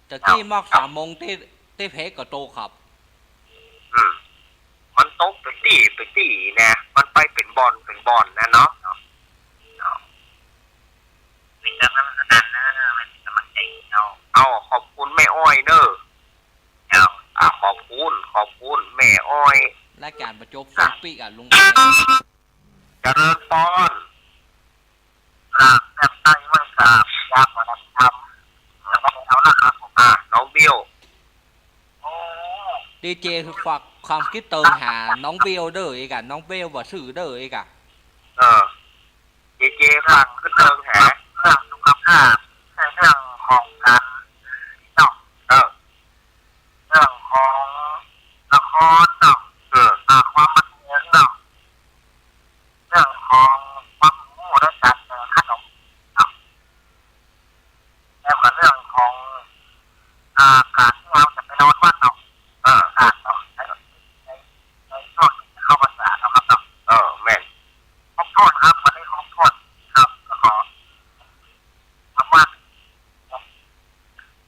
จะที่มอก3 โมงที่เพกกับโตครับมันตกไปตีนะมันไปเป็นบอลนะเนาะเป็นกำลังนั่นนะเป็นกำลังใจเอาขอบคุณแม่อ้อยเด้อขอบคุณแม่อ้อยและการประจบสปีกับลุงเจริญพรแบบตั้งไว้กับยามวันทำแล้วก็เอาละครับน้องเบี้ยวดีเจคือฝากความคิดเติมหาน้องเบลเด้ออีกอะน้องเบลบ่สื่อเด้ออีกอะดีเจฝากคิดเติมหาเรื่องสุขภาพเรื่องของการเนาะเรื่องของละครเนาะความบันเทิงเนาะเรื่องของความรู้และการเดินขนมเนาะแล้วก็เรื่องของการที่เราจะไปนอนวัดเนาะการเนาะในช่วงที่เข้าพรรษาเนาะครับเนาะแม่นขอบคุณครับวันนี้ขอบคุณครับก็ขอทำว่า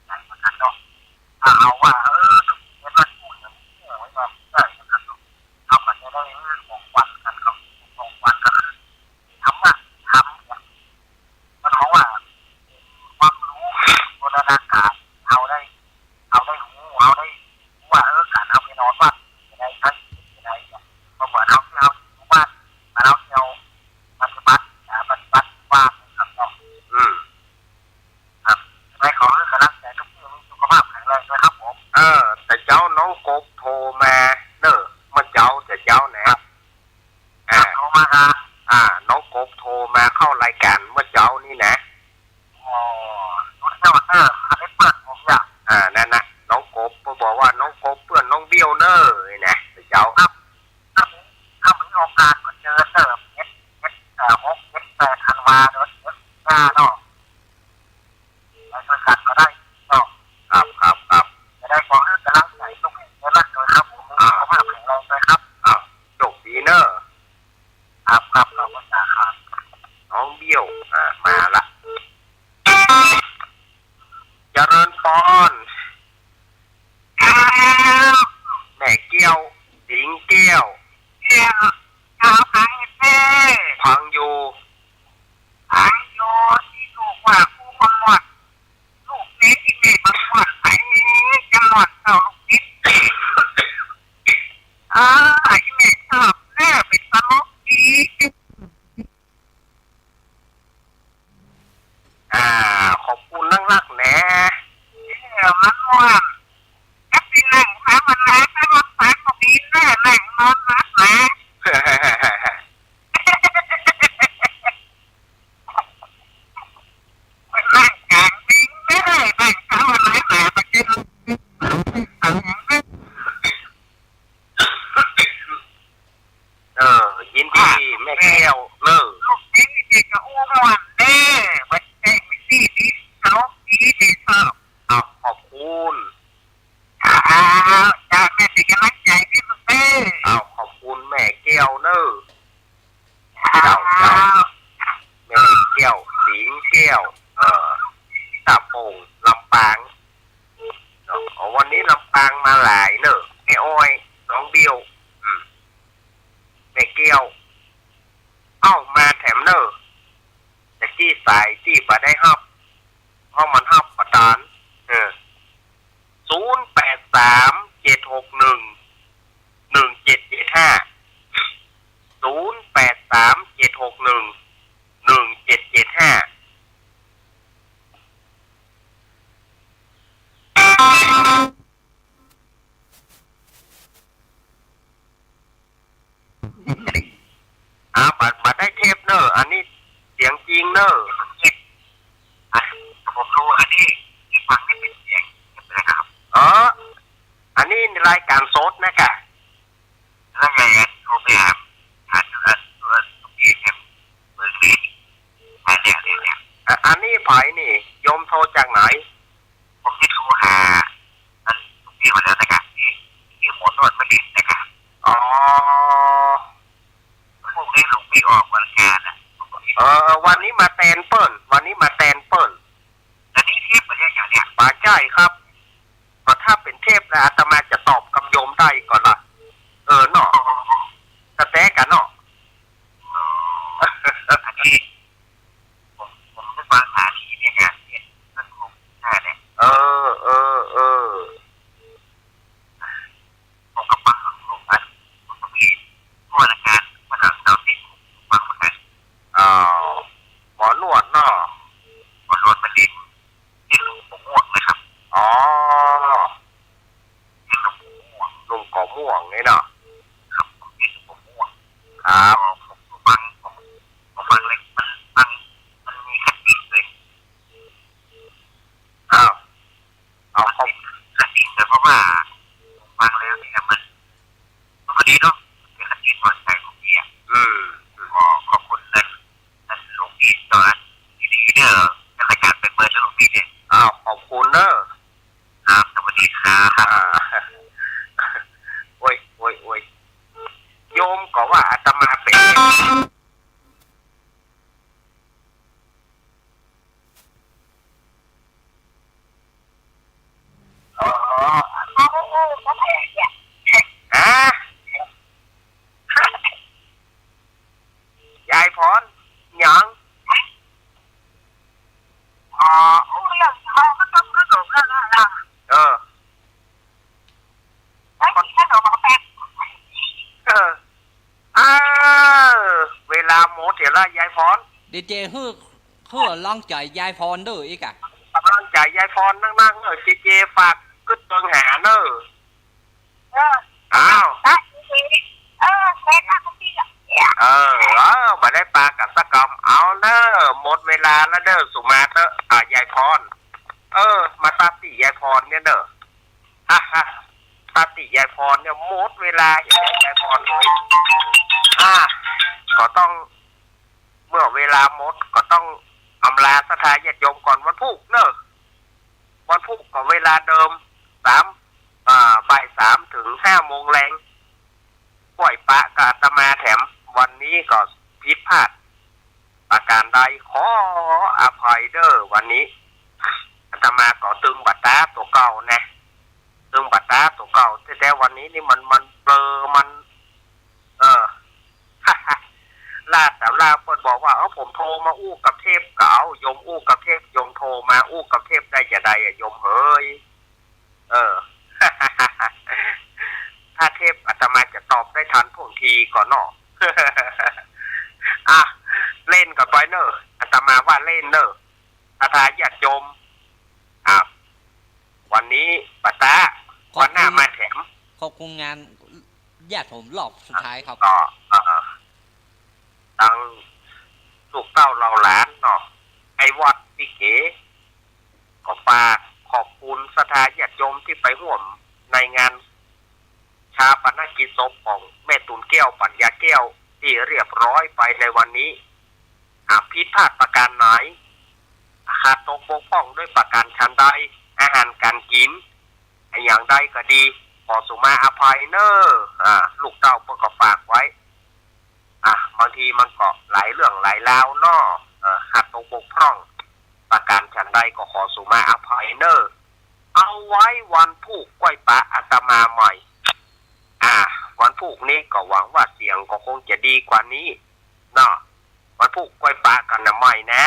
ในวันนั้นเนาะเอาว่าเห็นว่าพูดอย่างนี้ไว้ก่อนได้นะครับทำมันจะได้ของวันกันครับของวันก็คือทำเนี่ยมันเพราะว่าความรู้บูรณาการเอาได้รู้ว่าการเอาไปนอนวัดในชั้นในเนี่ยก็เหมือนเอาที่เอาอยู่บ้านมาเอาที่เอาปฏิบัติบ้านครับเนาะครับไม่ขอให้กำลังใจทุกที่มีสุขภาพแข็งแรงด้วยครับผมแต่เจ้าน้องกบโทรมาเด้อมาเจ้าแต่เจ้าไหนโทรมาครับน้องกบโทรมาเข้ารายการเมื่อเจ้านี่นะรู้เจ้าอันนี้เปิดผมอยากนั่นนะน้องกบบอกว่าน้องกบเพื่อนน้องเบี้ยวเนอร์นะเจ้าครับถ้ามีโอกาสมาเจอเติม6-8 ธันวาคมเนาะไปช่วยกันก็ได้เนาะครับจะได้ขอให้กำลังใจทุกคนรักเลยครับผมสุขภาพแข็งแรงเลยครับโชคดีเนอะครับขอบคุณครับน้องเบี้ยวมาละเจริญพรแม่เกี้ยวสิงเกี้ยวพังอยู่ที่ลูกว่าผู้บังวัดลูกเล็กที่แม่บังวัดไอ้จังหวัดเราลูกนิดไอ้แม่ชอบแม่เป็นตลกดีขอบคุณนักๆนะมันว่าแอปปี้นั่งหามันแล้วถ้ามันสายก็มีแน่นั่งนอนนักนะนั่งกลางวิ่งไม่ได้นั่งเช้าวันไหนแต่ตะกี้ยินดีแม่แก้วลูกนี้เด็กกับอ้วนเด้มันเด็กไม่ดีตลกดีชอบขอบคุณจากแม่เป็นกำลังใจที่สุดเด้ขอบคุณแม่แก้วเนอะเจ้าแม่แก้วสิงแก้วตาโป่งลำปางวันนี้ลำปางมาหลายเนอะแม่อ้อยน้องเบี้ยวแม่แก้วมาแถมเนอะแต่จี้สายจี้มาได้ห้องมันประดาน0837611775 ใช่ครับก็ถ้าเป็นเทพแล้วอาตมาจะตอบกับโยมได้ก่อนล่ะเนาะสแต๊กกันเนาะอันนี้ผมได้ฟังหาที่เนี่ยฮะเนี่ยท่านคงเนี่ยผมก็ฟังของผมนะผมก็มีตัวรายการมาหลังเสาร์ที่ฟังมาหมอนวดเนาะหมอนวดประดิษฐ์ที่ลุงผมม่วงนะครับที่ลุงผมม่วงลุงก่อม่วงนี่เนาะครับผมที่ลุงผมม่วงครับผมฟังเลยมันมีคติเลยเอาเขาคติแต่เพราะว่าผมฟังแล้วเนี่ยมันก็ดีเนาะเป็นคติสอนใจของพี่ก็ขอบคุณนะหลวงพี่ตอนดีๆเนี่ยรายการเป็นเบอร์หลวงพี่เนี่ยขอบคุณเนอะครับสวัสดีครับโอ้ยโยมก็ว่าอาตมาเป็นยายพรยังเวลาโมเถระยายพรดีเจฮือลองใจยายพรเด้ออีกอ่ะกำลังใจยายพรนั่งเจฝากกึศเบิงหาเนอะอ้าวมาได้ปลากับสะกอมเอาเนอะหมดเวลาแล้วเด้อสุมาเถอะยายพรมาตาติยายพรเนี่ยเด้อตาติยายพรเนี่ยหมดเวลาอย่างยายพรเลยก็ต้องเมื่อเวลาหมดก็ต้องอำลาสถานญาติโยมก่อนวันพุธเนอะวันพุธก็เวลาเดิมบ่าย 3 ถึง 5 โมงแรงปล่อยปะกาตมาแถมวันนี้ก็ผิดพลาดประการใดขออภัยเด้อวันนี้อาตมาก็ตึงบัตรตาตัวเก่านะตึงบัตรตาตัวเก่าแต่วันนี้นี่มันเบลอมันล่าแต่ล่าเพิ่นบอกว่าผมโทรมาอู้กับเทพเก่ายมอู้กับเทพยมโทรมาอู้กับเทพได้จะได้ยมเฮ้ยถ้าเทพอาตมาจะตอบได้ทันท่วงทีก่อนเนาะเล่นกับไปเนอะอาตมาว่าเล่นเนอะอาทายาติโยมวันนี้ปัตตาวันหน้ามาแถมขอบคุณงานญาติผมรอบสุดท้ายครับตั้งลูกเต้าเราหลานเนาะไอ้วัดพี่เก๋ก็ฝากขอบคุณสถานญาติโยมที่ไปร่วมในงานชาปนกิจศพของแม่ตุนแก้วปัญญาแก้วที่เรียบร้อยไปในวันนี้ผิดพลาดประการไหนขาดตกบกพร่องด้วยประการชั้นใดอาหารการกินอย่างใดก็ดีขอสุมาอภัยเนอะลูกเต้าก็ฝากไว้บางทีมันก็หลายเรื่องหลายราวเนาะขาดตกบกพร่องประการชั้นใดก็ขอสุมาอภัยเนอะเอาไว้วันพุธก้อยปะอาตมาใหม่วันพุธนี้ก็หวังว่าเสียงก็คงจะดีกว่านี้เนาะวันพุธก้อยปะกันนะใหม่นะ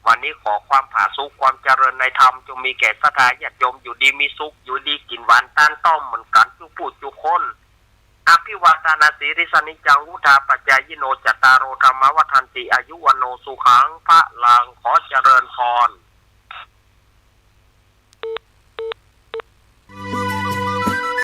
วันนี้ขอความผาสุกความเจริญในธรรมจงมีแก่ศรัทธาญาติโยมอยู่ดีมีสุขอยู่ดีกินหวานต้านต้อมเหมือนกันทุกผู้ทุกคนอภิวาทนาสีริสนิจังวุธาปัจจายโนจัตตารโอธรรมวัฏันติอายุวันโนสุขังพระลังขอเจริญพร